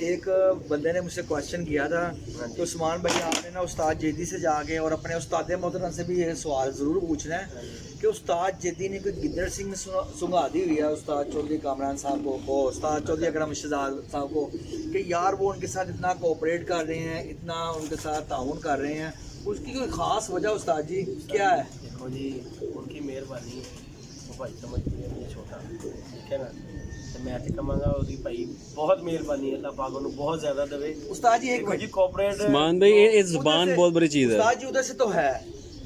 एक बंदे ने मुझसे क्वेश्चन किया था कि उस्मान भाई आपने ना उस्ताद जेदी से जाके और अपने उस्ताद मोहतरम से भी ये सवाल ज़रूर पूछना है कि उस्ताद जेदी ने कोई गिद्दड़ सिंह सुंगा दी हुई है उस्ताद चौधरी कामरान साहब को उस्ताद चौधरी अकरम शहजाद साहब को कि यार वो उनके साथ इतना कोऑपरेट कर रहे हैं, इतना उनके साथ ताउन कर रहे हैं, उसकी कोई ख़ास वजह उस्ताद जी क्या है? देखो जी उनकी मेहरबानी वो भाई समझती है ये छोटा ठीक है ना, तो मैं तो कमांगा ਉਹਦੀ ਭਾਈ बहुत मेहरबानी है, अल्लाह पाक ਉਹਨੂੰ बहुत ज़्यादा देवे। उस्ताद जी एक देखो जी कॉर्पोरेट उस्मान भाई ये जुबान बहुत बड़ी चीज़ है। उस्ताद जी उधर से तो है,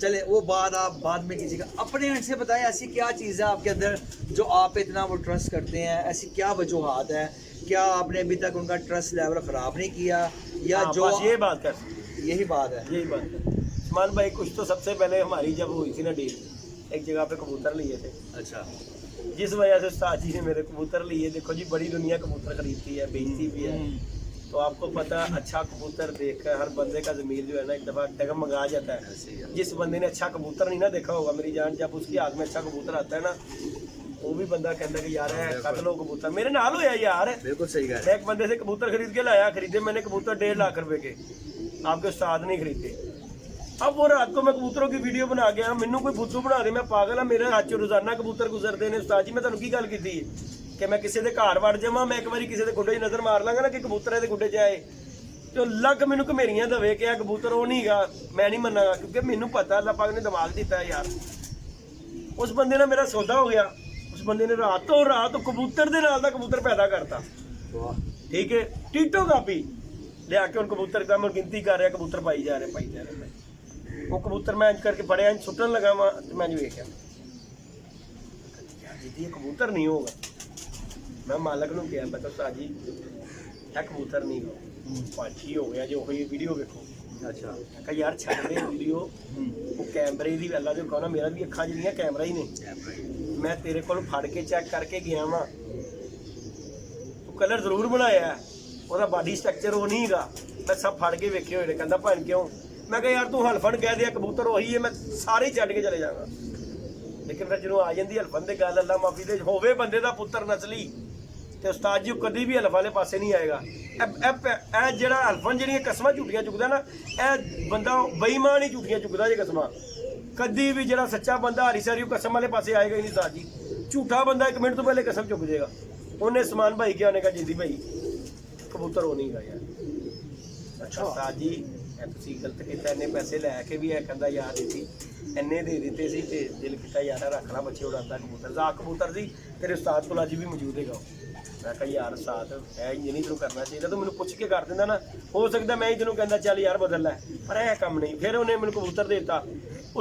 चले वो बात आप बाद में कीजिएगा, अपने एंड से बताएं ऐसी क्या चीज़ है आपके अंदर जो आप पे इतना वो ट्रस्ट करते हैं, ऐसी क्या वजूहात है? क्या आपने अभी तक उनका ट्रस्ट लेवल ख़राब नहीं किया या हाँ, जो बस ये बात कर, यही बात है? यही बात है। उस्मान भाई कुछ तो सबसे पहले हमारी जब हुई थी ना डील, एक जगह पे कबूतर लिए थे, अच्छा जिस वजह से उस्ताद जी ने मेरे कबूतर लिए। देखो जी बड़ी दुनिया कबूतर खरीदती है, बेचती भी है, तो आपको पता अच्छा कबूतर देख कर हर बंदे का ज़मीर जो है ना एक दफ़ा डगमगा जाता है। ऐसे ही है। जिस बंदे ने अच्छा कबूतर नहीं ना देखा होगा मेरी जान, जब उसकी हाथ में अच्छा कबूतर आता है ना वो भी बंदा कहता है कि यार है कट लो कबूतर। मेरे नाल होया यार, बिल्कुल सही कह रहे मैं एक बंदे से कबूतर खरीद के लाया, खरीदे मैंने कबूतर 1.5 लाख रुपए के, आपके उस्ताद नहीं खरीदे। अब वो रात को मैं कबूतरों की वीडियो बना गया, मैनू कोई बुद्धू बना दे, मैं पागल हाँ, मेरे हाथ चों रोजाना कबूतर गुजरते हैं। उस्ताद जी मैं तुहानू की गल कीती कि मैं किसी के घर वड़ जावां, मैं एक बारी किसी के गुड्डे 'च नज़र मार लांगा ना कि कबूतर है गुड्डे 'च आए तो लग मैनू घमेरियां दवे कि कबूतर वो नहीं गा, मैं नहीं मनागा, क्योंकि मैनू पता अल्लाह पाक ने दिमाग दिता है यार। उस बंदे ने मेरा सौदा हो गया, उस बंदे ने रातों रात कबूतर दे नाल दा कबूतर पैदा करता, ठीक है, टीटो कापी लिया के उन कबूतर का मैं गिनती कर रहा, कबूतर पाई जा रहे, पाई जा रहे। वो कबूतर मैं इंज करके फड़िया, इंज सुटन लगा वा तो मैं वेख्या जी कबूतर नहीं होगा। मैं मालक नूं कहा, मैं उस्ताद जी यह कबूतर नहीं हो पाछी हो गया जो हुई वीडियो देखो। अच्छा मैं कहा यार छड़ दे वीडियो, वो कैमरे की अल्लाह जो कहना मेरा भी अखा जड़ियाँ कैमरा ही ने, मैं तेरे को फड़ के चेक करके गया वा, तू कलर जरूर बनाया, ਉਹਦਾ ਬਾਡੀ ਸਟਰਕਚਰ ਉਹ ਨਹੀਂ ਹੈਗਾ, मैं सब फड़ के वेखे हुए ने। कहता भैन क्यों? मैं कहा यार तू हलफन कह दिया कबूतर वही है, मैं सारे ही छड्ड के चले जाऊंगा। लेकिन फिर जो आ जाती हलफन की गल, अल्लाह माफी दे, होवे बंदे का पुत्र नस्ली तो उस्ताद जी कभी भी हलफ वाले पासे नहीं आएगा। ए ਜਿਹੜਾ ਹਲਫਨ ਜਿਹੜੀਆਂ ਕਸਮਾਂ ਝੂਠੀਆਂ ਚੁੱਕਦਾ ਨਾ, ਇਹ ਬੰਦਾ ਬੇਈਮਾਨ ਹੀ ਝੂਠੀਆਂ ਚੁੱਕਦਾ ਜੇ ਕਸਮਾਂ। ਕਦੀ ਵੀ ਜਿਹੜਾ ਸੱਚਾ ਬੰਦਾ ਹਰੀ ਸਾਰੀ ਕਸਮ ਵਾਲੇ ਪਾਸੇ ਆਏਗਾ ਹੀ ਨਹੀਂ ਉਸਤਾਦ ਜੀ। ਝੂਠਾ ਬੰਦਾ 1 ਮਿੰਟ ਤੋਂ ਪਹਿਲੇ ਕਸਮ ਚੁੱਕ ਜਾਏਗਾ। ਉਹਨੇ ਉਸਮਾਨ ਭਾਈ ਕਿਹਾ, ਉਹਨੇ ਕਹਾ ਜਿੰਦੀ ਭਾਈ ਕਬੂਤਰ ਉਹ ਨਹੀਂ ਗਾ ਯਾਰ। ਅੱਛਾ ਉਸਤਾਦ ਜੀ ਇਹ ਤੁਸੀਂ ਗਲਤ ਕੀਤਾ, ਇੰਨੇ ਪੈਸੇ ਲੈ ਕੇ ਵੀ ਇਹ ਕਹਿੰਦਾ ਯਾਰ ਦਿੱਤੀ, ਇੰਨੇ ਦੇ ਦਿੱਤੇ ਸੀ ਤੇ ਦਿਲ ਕੀਤਾ ਯਾਰ ਰੱਖ ਲਾ, ਬੱਚੇ ਉਡਾਉਂਦਾ ਕਬੂਤਰ ਦਾ ਕਬੂਤਰ ਸੀ ਤੇਰੇ ਉਸਤਾਦ ਕੋਲ ਅੱਜ ਵੀ ਮੌਜੂਦ ਹੈਗਾ। मैं कहा यार साथ है इंज नहीं तेन करना चाहिए, तो मैंने पुछ के कर देंदा ना, हो सकता मैं ही तेन कहना चल यार बदल लै, पर यह काम नहीं। फिर उन्हें मैंने कबूतर देता,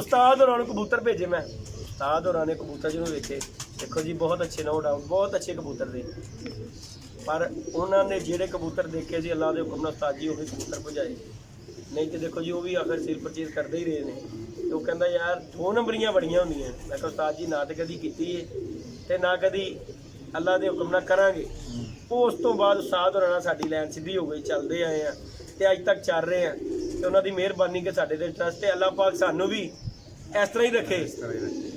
उस्ताद होरां नूं कबूतर भेजे, मैं उस्ताद होरां ने कबूतर जो देखे, देखो जी बहुत अच्छे, नो डाउट बहुत अच्छे कबूतर थे, पर उन्होंने जेड़े कबूतर देखे जी अल्लाह के हुक्म नाल उस्ताद जी वो कबूतर भजाए। नहीं तो देखो जी वो भी आखिर सिर परचेज करते ही रहे हैं। तो कहता यार 2 नंबरियां बड़ियां होंदियां। मैं कहा उस्ताद जी ना तो कभी की ते ना कभी अल्लाह के हुक्म नाल करांगे। उस तो बाद उस्ताद होरां नाल साडी लाइन सीधी हो गई, चलते आए हैं तो अज तक चल रहे हैं, तो उन्होंने मेहरबानी के साडे ते ट्रस्ट है, अल्लाह पाक सानू भी इस तरह ही रखे,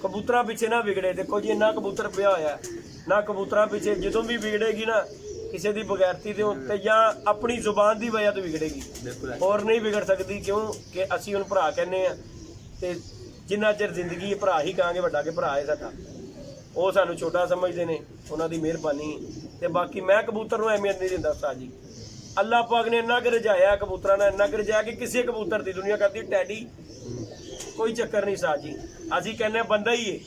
कबूतरां पिछे ना बिगड़े। देखो जी इन्ना कबूतर पिया होया ना, कबूतरां पिछे जदों भी बिगड़ेगी ना किसी की बगैरती के उत्ते या अपनी जुबान की वजह तो बिगड़ेगी, और नहीं बिगड़ सकती। क्यों कि असीं हुण भरा कहने हैं, तो जिन्ना चिर जिंदगी भरा ही कहांगे वड्डा के भरा है साडा, वो सानू छोटा समझते हैं, उन्होंने मेहरबानी। तो बाकी मैं कबूतर को अहमियत नहीं दिंदा उस्ताद जी, अल्लाह पाक ने इन्ना कर रजाया कबूतरां नाल, इन्ना कर रजाया कि किसी कबूतर की दुनिया करती टैडी कोई चक्कर नहीं उस्ताद जी। असीं कहने बंदा ही है,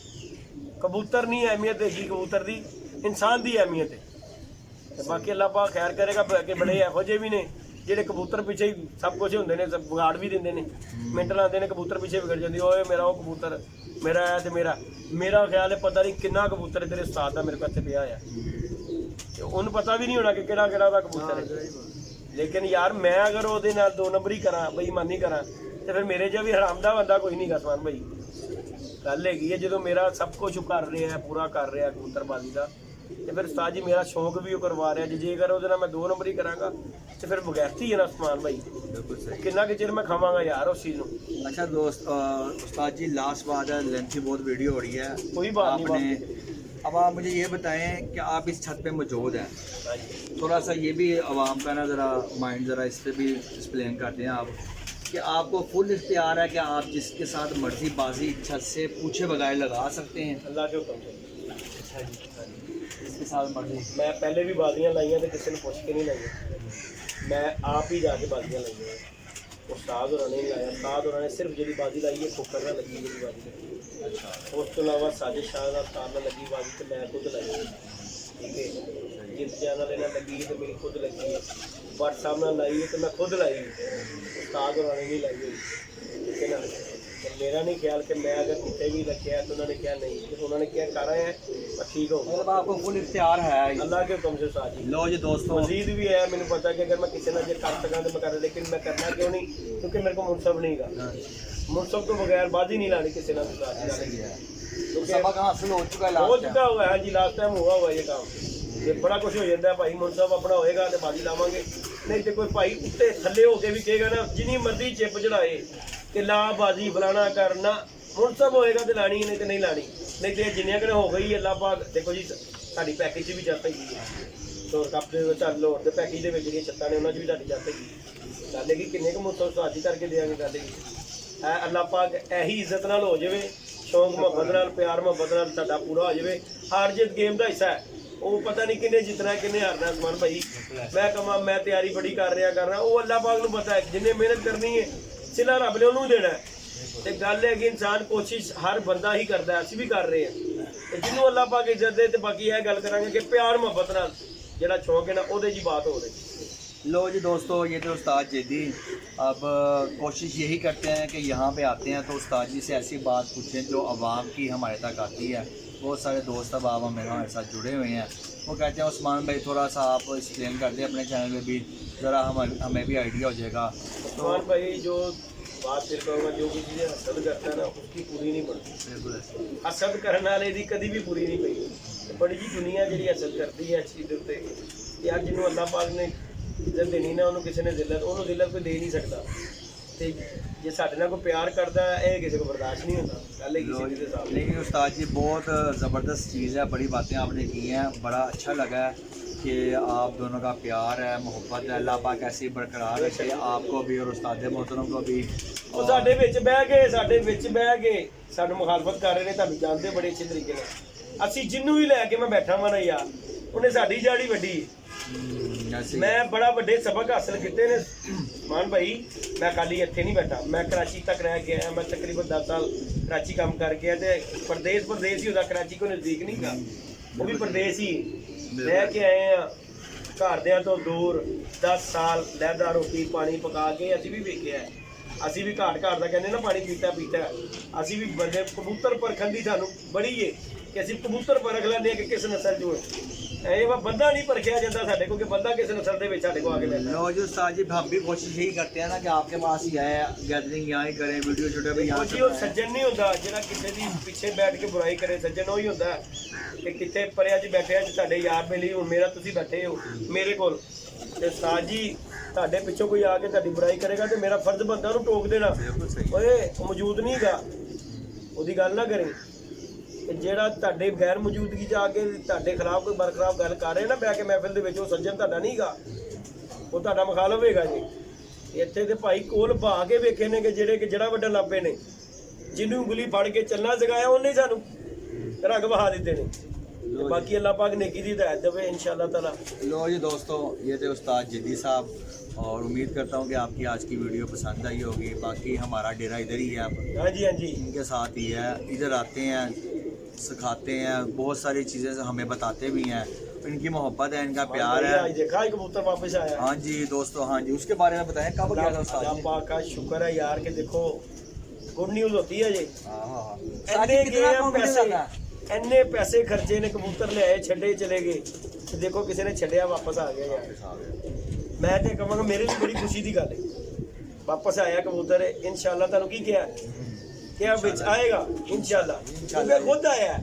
कबूतर नहीं अहमियत हैगी, कबूतर की इंसान की अहमियत है। तो बाकी अल्लाह पाक खैर करेगा कि बड़े इहो जे भी ने ਜਿਹੜੇ ਕਬੂਤਰ ਪਿੱਛੇ ਹੀ ਸਭ ਕੁਝ ਹੁੰਦੇ ਨੇ, ਸਭ ਵਿਗਾੜ ਵੀ ਦਿੰਦੇ ਨੇ, ਮਿੰਟ ਲਾਉਂਦੇ ਨੇ, ਕਬੂਤਰ ਪਿੱਛੇ ਵਿਗੜ ਜਾਂਦੀ, ਓਏ ਮੇਰਾ ਉਹ ਕਬੂਤਰ, ਮੇਰਾ ਹੈ ਤੇ ਮੇਰਾ ਖਿਆਲ ਹੈ ਪਤਾ ਨਹੀਂ ਕਿੰਨਾ ਕਬੂਤਰ ਤੇਰੇ ਉਸਤਾਦ ਦਾ ਮੇਰੇ ਕੋਲ ਇੱਥੇ ਪਿਆ ਆ, ਤੇ ਉਹਨੂੰ ਪਤਾ ਵੀ ਨਹੀਂ ਹੋਣਾ ਕਿ ਕਿਹੜਾ ਕਿਹੜਾ ਦਾ ਕਬੂਤਰ ਹੈ। ਲੇਕਿਨ ਯਾਰ ਮੈਂ ਅਗਰ ਉਹਦੇ ਨਾਲ 2 ਨੰਬਰੀ ਕਰਾਂ, ਬੇਈਮਾਨੀ ਕਰਾਂ, ਤੇ ਫਿਰ ਮੇਰੇ 'ਚ ਵੀ ਹਰਾਮ ਦਾ ਬੰਦਾ ਕੋਈ ਨਹੀਂ ਗਾ ਉਸਮਾਨ ਭਾਈ। ਗੱਲ ਹੈਗੀ ਹੈ ਜਦੋਂ ਮੇਰਾ ਸਭ ਕੁਝ ਕਰ ਰਿਹਾ ਹੈ, ਪੂਰਾ ਕਰ ਰਿਹਾ ਕਬੂਤਰਬਾਜ਼ੀ ਦਾ, ਤੇ ਫਿਰ ਉਸਤਾਦ ਜੀ ਮੇਰਾ ਸ਼ੌਂਕ ਵੀ ਉਹ ਕਰਵਾ ਰਿਹਾ, ਜੇਕਰ ਉਹਦੇ ਨਾਲ ਮੈਂ 2 ਨੰਬਰੀ ਕਰਾਂਗਾ ਤੇ ਫਿਰ ਬਗੈਰਤੀ ਹੈ ਨਾ ਉਸਮਾਨ ਭਾਈ। बिल्कुल सही। ਕਿੰਨਾ ਕਿ ਚਿਰ ਮੈਂ ਖਾਵਾਂਗਾ ਯਾਰ ਉਸ ਚੀਜ਼ ਨੂੰ। अच्छा दोस्त, उस्ताद जी लास्ट बात है, लेंथी बहुत वीडियो हो रही है, कोई बात नहीं, आपने अब आप मुझे ये बताएं कि आप इस छत पे मौजूद हैं, हाँ जी। थोड़ा सा ये भी आवाम का ना ज़रा माइंड ज़रा इस पर भी एक्सप्लेन करते हैं आप कि आपको फुल इख्तियार है कि आप जिसके साथ मर्जी बाजी छत से पूछे बगैर लगा सकते हैं, अल्लाह के हुक्म से। अच्छा जी, हाँ जी। जिसके साथ मर्जी। मैं पहले भी बाजियां लाइयां तो किसी ने पूछ के नहीं लाइयां, मैं आप ही जाके बाजियां लाइयां। उस्ताद होना नहीं लाया, उस्ताद होना ने सिर्फ जी बाजी लाई है, ठोकर ना लगी जी बाजी लगी। अच्छा, उस तो अलावा साजिश शाह का उस्ताद ना लगी बाजी तो मैं खुद लाई, ठीक है। जिस जान वाले ना लगी तो मेरी खुद लगी है, बट साहब ना लाई है तो मैं खुद लाई, उस्ताद होना ने नहीं लाई हुई, ठीक है ना। तो मेरा नहीं ख्याल कि मैं अगर कितने भी रखे तो उन्होंने क्या नहीं, तो उन्होंने क्या कर रहे हैं मैं ठीक हो, मतलब आपको फुल इख्तियार है। अल्लाह के हुक्म से साथ ही। लो जी दोस्तों, मजीद भी है, मैंने पता कि अगर मैं किसी ना कर सका तो मैं कर, लेकिन मैं करना क्यों नहीं, क्योंकि मेरे को मुनसब नहीं गा, मुनसब तो बगैर बाजी नहीं लानी किसी ना ऐसे ही है। तो क्योंकि सबक हासिल हो चुका है हो लास्ट चुका हुआ है। हाँ जी, लास्ट टाइम हुआ हुआ ये काम, ये बड़ा कुछ हो जाता है भाई, मुनसब अपना होएगा तो बाजी लावांगे, नहीं तो कोई भाई उत्ते थले होके भी कहेगा ना जिन्नी मर्जी चिप चढ़ाए कि ला बाजी फलाना करना, मुनसब होएगा तो लानी, नहीं तो नहीं लानी, नहीं तो जिन्नियां कने हो गई अल्लाह पाक। देखो जी साडी पैकेज भी जाता ही है, तो कप दे चल लोड दे पैकेज दे विच जेहड़ियां छत्तां ने उन्हां च भी साडी जाता ही, गल है कि किन्ने क मुनसब साजी करके देंगे, गल है अल्लाह पाक ऐही इज्जत नाल हो जावे, शौक मुहब्बत नाल प्यार मुहब्बत नाल साडा पूरा हो जावे। हार जित गेम दा हिस्सा है, ਉਹ ਪਤਾ ਨਹੀਂ ਕਿੰਨੇ ਜਿੱਤਣਾ ਕਿੰਨੇ ਹਾਰਨਾ ਸਮਾਨ ਭਾਈ। ਮੈਂ ਕਹਾਂ ਮੈਂ ਤਿਆਰੀ ਬੜੀ ਕਰ ਰਿਹਾ ਉਹ ਅੱਲਾਹ ਪਾਕ ਨੂੰ ਪਤਾ ਹੈ, ਜਿੰਨੇ ਮਿਹਨਤ ਕਰਨੀ ਹੈ ਸਿਲਾ ਰੱਬ ਨੇ ਉਹਨੂੰ ਦੇਣਾ ਹੈ। ਤੇ ਗੱਲ ਹੈ ਕਿ ਇਨਸਾਨ ਕੋਸ਼ਿਸ਼ ਹਰ ਬੰਦਾ ਹੀ ਕਰਦਾ, ਅਸੀਂ ਵੀ ਕਰ ਰਹੇ ਹਾਂ, ਤੇ ਜਿਹਨੂੰ ਅੱਲਾਹ ਪਾਕ ਇੱਜ਼ਤ ਦੇ। ਤੇ ਬਾਕੀ ਇਹ ਗੱਲ ਕਰਾਂਗੇ ਕਿ ਪਿਆਰ ਮੁਹੱਬਤ ਨਾਲ ਜਿਹੜਾ ਸ਼ੌਕ ਹੈ ਨਾ ਉਹਦੇ ਜੀ ਬਾਤ ਹੋ ਰਹੀ। लो जी दोस्तों, ये तो उस्ताद जैदी अब कोशिश यही करते हैं कि यहाँ पे आते हैं तो उस्ताद जी से ऐसी बात पूछें जो आवाम की हमारे तक आती है। बहुत सारे दोस्त अब आप हमारे साथ जुड़े हुए हैं, वो कहते हैं उस्मान भाई थोड़ा सा आप एक्सप्लेन कर दें अपने चैनल में भी, ज़रा हमें भी आइडिया हो जाएगा। उस्मान भाई जो बात फिर कहूँगा, जो भी चीज़ें हसद करता है ना उसकी पूरी नहीं बनती, बिल्कुल हसद करने वाले की कभी भी पूरी नहीं पई। बड़ी जी दुनिया जी हसद करती है चीज़ के उत्ते यार, जिन्होंने अल्लाह पाक ने इज्जत देनी ना उन्होंने किसी ने जिल्लत, उन्होंने जिल्लत कोई दे नहीं सकता। तो जे साडे नाल कोई प्यार करता है ये किसी को बर्दाश्त नहीं होता, पहले किसी के साथ। लेकिन उस्ताद जी बहुत ज़बरदस्त चीज़ है, बड़ी बातें आपने की हैं, बड़ा अच्छा लगा है कि आप दोनों का प्यार है, मोहब्बत है, अल्लाह पाक ऐसे ही बरकरार रखे आपको भी और उस्ताद मोहतरम को भी। ਉਹ ਸਾਡੇ ਵਿੱਚ ਬਹਿ ਕੇ ਸਾਨੂੰ ਮੁਖਾਲਫਤ ਕਰ ਰਹੇ ਨੇ, ਤੁਹਾਨੂੰ ਜਾਣਦੇ ਬੜੇ ਅੱਛੇ ਤਰੀਕੇ ਨਾਲ। ਅਸੀਂ ਜਿੰਨੂੰ ਵੀ ਲੈ ਕੇ ਮੈਂ ਬੈਠਾ ਵਾਂ ਨਾ ਯਾਰ, ਉਹਨੇ ਸਾਡੀ ਜਾੜੀ ਵੱਡੀ। ਮੈਂ ਬੜਾ ਵੱਡੇ ਸਬਕ ਹਾਸਲ ਕੀਤੇ ਨੇ ਮਾਨ ਭਾਈ। ਮੈਂ ਖਾਲੀ ਇੱਥੇ ਨਹੀਂ ਬੈਠਾ, ਮੈਂ ਕਰਾਚੀ ਤੱਕ ਰਹਿ ਕੇ ਆਇਆ, ਮੈਂ ਤਕਰੀਬਨ 10 ਸਾਲ ਕਰਾਚੀ ਕੰਮ ਕਰਕੇ ਆਇਆ, ਤੇ ਪ੍ਰਦੇਸ਼ ਹੀ ਉਹਦਾ, ਕਰਾਚੀ ਕੋਈ ਨਜ਼ਦੀਕ ਨਹੀਂ ਗਾ, ਉਹ ਵੀ ਪ੍ਰਦੇਸ਼ ਹੀ ਰਹਿ ਕੇ ਆਏ ਆ, ਘਰਦਿਆਂ ਤੋਂ ਦੂਰ 10 ਸਾਲ ਲਹਿਦਾ ਰੋਟੀ ਪਾਣੀ ਪਕਾ ਕੇ ਅਸੀਂ ਵੀ ਵੇਖਿਆ। ਅਸੀਂ ਵੀ ਘਾਟ ਦਾ ਕਹਿੰਦੇ ਨਾ ਪਾਣੀ ਪੀਤਾ ਅਸੀਂ ਵੀ ਬੰਦੇ ਕਬੂਤਰ ਪਰਖਣ ਦੀ ਸਾਨੂੰ ਬੜੀ ਏ ਕਿ ਅਸੀਂ ਕਬੂਤਰ ਪਰਖ ਲੈਂਦੇ ਕਿ ਕਿਸ ਨਸਲ ਚੋਂ ਹੈ। ਇਹ ਬੰਦਾ नहीं परखिया जाता साढ़े को कि बंदा किस नस्ल के साढ़े को आके बैठा। लो जी उस्ताद जी, हम भी कोशिश यही करते हैं ना कि आपके पास ही आए, गैदरिंग यहाँ ही करें, वीडियो छोटे भी यहाँ जी। वो सज्जन नहीं होता जिहड़ा किसी दी पीछे बैठ के बुराई करे, सज्जन वही होता कि कितने परिया च बैठे साढ़े यार मिली, हुण मेरा तुसीं बैठे हो मेरे कोल, ते उस्ताद जी ਤੁਹਾਡੇ ਪਿੱਛੋਂ ਕੋਈ ਆ ਕੇ ਤੁਹਾਡੀ ਬੁਰਾਈ ਕਰੇਗਾ ਤੇ ਮੇਰਾ ਫਰਜ਼ ਬੰਦਾ ਉਹਨੂੰ ਟੋਕ ਦੇਣਾ, ਓਏ ਉਹ ਮੌਜੂਦ ਨਹੀਂ ਹੈਗਾ, ਉਹਦੀ ਗੱਲ ਨਾ ਕਰੀ। ਜਿਹੜਾ ਤੁਹਾਡੇ ਗੈਰ ਮੌਜੂਦਗੀ 'ਚ ਆ ਕੇ ਤੁਹਾਡੇ ਖਿਲਾਫ ਕੋਈ ਬਰਖਲਾਫ ਗੱਲ ਕਰ ਰਿਹਾ ਨਾ ਬਹਿ ਕੇ ਮਹਿਫਿਲ ਦੇ ਵਿੱਚ, ਉਹ ਸੱਜਣ ਤੁਹਾਡਾ ਨਹੀਂ ਹੈਗਾ, ਉਹ ਤੁਹਾਡਾ ਮੁਖਾਲਫ ਹੈਗਾ ਜੀ। ਇੱਥੇ ਤੇ ਭਾਈ ਕੋਲ ਭਾ ਕੇ ਵੇਖੇ ਨੇ ਕਿ ਜਿਹੜਾ ਵੱਡਾ ਲਾਪੇ ਨੇ, ਜਿਹਨੂੰ ਉਂਗਲੀ ਫੜ ਕੇ ਚੱਲਣਾ ਸਿਖਾਇਆ ਉਹਨੇ ਸਾਨੂੰ ਰੰਗ ਬਹਾ ਦਿੱਤੇ ਨੇ। बाकी अल्लाह पाक नेकी दी हिदायत देवे इंशाअल्लाह ताला। लो जी दोस्तों, ये थे उस्ताद जदी साहब, और उम्मीद करता हूँ कि आपकी आज की वीडियो पसंद आई होगी। बाकी हमारा डेरा इधर ही है, हाँ जी हाँ जी, इनके साथ ही है, इधर आते हैं, सिखाते हैं, बहुत सारी चीज़ें हमें बताते भी हैं। इनकी मोहब्बत है, इनका प्यार आज है। देखा ही कबूतर वापस आया। हाँ जी दोस्तों, हाँ जी, उसके बारे में बताएं कब गया था उस्ताद अल्लाह जी? पाक का शुक्र है यार कि देखो गुड न्यूज़ होती है जी। हाँ हाँ हाँ। ਇੰਨੇ कितना ਗਏ confidence ਪੈਸੇ, आता? ਇੰਨੇ ਪੈਸੇ ਖਰਚੇ ਨੇ, ਕਬੂਤਰ ਲਿਆਏ ਛੱਡੇ ਚਲੇ ਗਏ ਤੇ ਦੇਖੋ ਕਿਸੇ ਨੇ ਛੱਡਿਆ ਵਾਪਸ ਆ ਗਿਆ ਯਾਰ। ਮੈਂ ਤੇ ਕਹਾਂਗਾ ਮੇਰੇ ਲਈ ਬੜੀ ਖੁਸ਼ੀ ਦੀ ਗੱਲ ਹੈ, ਵਾਪਸ ਆਇਆ ਕਬੂਤਰ ਇਨਸ਼ਾਅੱਲਾ। ਤੁਹਾਨੂੰ ਕੀ ਕਿਹਾ ਕਿ ਵਿੱਚ ਆਏਗਾ ਇਨਸ਼ਾਅੱਲਾ, ਕਿਉਂਕਿ ਖੁਦ ਆਇਆ ਹੈ,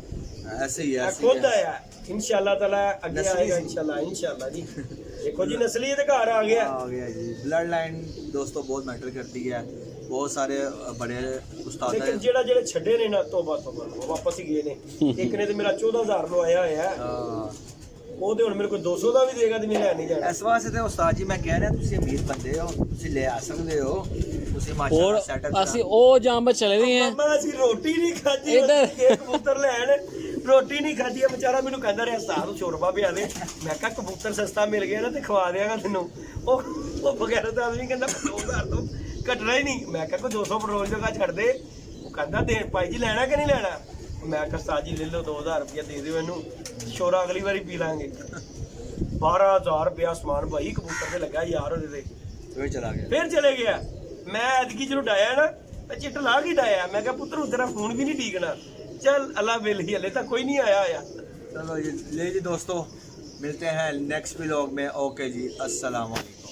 ऐसे ही है, ऐसे ही ਖੁਦ है। ਆਇਆ ਇਨਸ਼ਾਅੱਲਾ ਤਾਲਾ, ਅੱਗੇ ਨਸਲੀ ਆਏਗਾ ਸੀ। ਇਨਸ਼ਾਅੱਲਾ। ਇਨਸ਼ਾਅੱਲਾ ਜੀ ਦੇਖੋ ਜੀ ਨਸਲੀ ਦੇ ਘਰ ਆ ਗਿਆ। आ गया जी। ब्लड लाइन दोस्तों बहुत मैटर करती है, बहुत सारे बड़े उस्ताद ਲੇਕਿन हैं। ਜਿਹੜੇ ਛੱਡੇ ਨੇ ਨਾ, ਤੋਬਾ ਤੋਬਾ, ਉਹ ਵਾਪਸ ਹੀ ਗਏ ਨੇ। ਇੱਕ ਨੇ ਤੇ ਮੇਰਾ 14,000 ਲਵਾਇਆ ਹੋਇਆ ਹੈ, ਉਹ ਤੇ ਹੁਣ ਮੇਰੇ ਕੋਲ 200 ਦਾ ਵੀ ਦੇਗਾ ਤੇ ਮੈਂ ਲੈ ਨਹੀਂ ਜਾਣਾ। ਇਸ ਵਾਸਤੇ ਤੇ ਉਸਤਾਦ ਜੀ ਮੈਂ ਕਹਿ ਰਿਹਾ, ਤੁਸੀਂ ਅਮੀਰ ਬੰਦੇ ਹੋ, ਤੁਸੀਂ ਲੈ ਆ ਸਕਦੇ ਹੋ, ਤੁਸੀਂ और ਮਾਸ਼ਾਅੱਲਾ ਸੈਟਅਪ ਅਸੀਂ ਉਹ ਜਾਮ ਵਿੱਚ ਚਲੇ ਗਏ हैं। ਮਾਮਾ ਅਸੀਂ ਰੋਟੀ ਨਹੀਂ ਖਾਧੀ, ਇੱਧਰ। ਇਹ ਕਬੂਤਰ ਲੈਣ ਰੋਟੀ ਨਹੀਂ ਖਾਧੀ। ਇਹ ਵਿਚਾਰਾ ਮੈਨੂੰ ਕਹਿੰਦਾ ਰਿਹਾ ਉਸਤਾਦ ਸ਼ੋਰਬਾ ਪਿਆ ਦੇ। ਮੈਂ ਕਿਹਾ ਕਬੂਤਰ ਸਸਤਾ ਮਿਲ ਗਿਆ ਨਾ ਤੇ ਖਵਾ ਦਿਆਂਗਾ ਤੈਨੂੰ। ਉਹ ਵਗੈਰਾ ਦਾ ਆਦਮੀ ਕਹਿੰਦਾ 2000 ਤੋਂ ਘਟਣਾ ਹੀ ਨਹੀਂ। ਮੈਂ ਕਿਹਾ ਕੋਈ 200 ਪੈਟਰੋਲ ਜਗਾ ਛੱਡ ਦੇ। ਉਹ ਕਹਿੰਦਾ ਦੇ ਭਾਈ ਜੀ ਲੈਣਾ ਕਿ ਨਹੀਂ ਲੈਣਾ? ਮੈਂ ਕਿਹਾ ਉਸਤਾਦ ਜੀ ਲੈ ਲਓ 2000 ਰੁਪਇਆ ਦੇ ਦਿਓ ਇਹਨੂੰ, ਸ਼ੋਰਾ ਅਗਲੀ ਵਾਰੀ ਪੀ ਲਾਂਗੇ। 12,000 ਰੁਪਇਆ ਸਮਾਨ ਭਾਈ ਕਬੂਤਰ ਤੇ ਲੱਗਾ ਯਾਰ ਉਹਦੇ ਤੇ। ਫਿਰ ਚਲਾ ਗਿਆ। ਫਿਰ ਚਲੇ ਗਿਆ। ਮੈਂ ਐਤਕੀ ਜਦੋਂ ਡਾਇਆ ਨਾ, ਮੈਂ ਚਿੱਟ ਲਾ ਕੇ ਡਾਇਆ। ਮੈਂ ਕਿਹਾ ਪੁੱਤਰ ਤੇਰਾ ਫੋਨ ਵੀ ਨਹੀਂ ਠੀਕਣਾ, ਚੱਲ ਅੱਲਾ ਮਿਲ ਹੀ, ਹਲੇ ਤਾਂ ਕੋਈ ਨਹੀਂ ਆਇਆ ਹੋਇਆ। चलो जी ले जी दोस्तों, मिलते हैं नेक्स्ट व्लॉग में। ओके जी, अस्सलाम वालेकुम।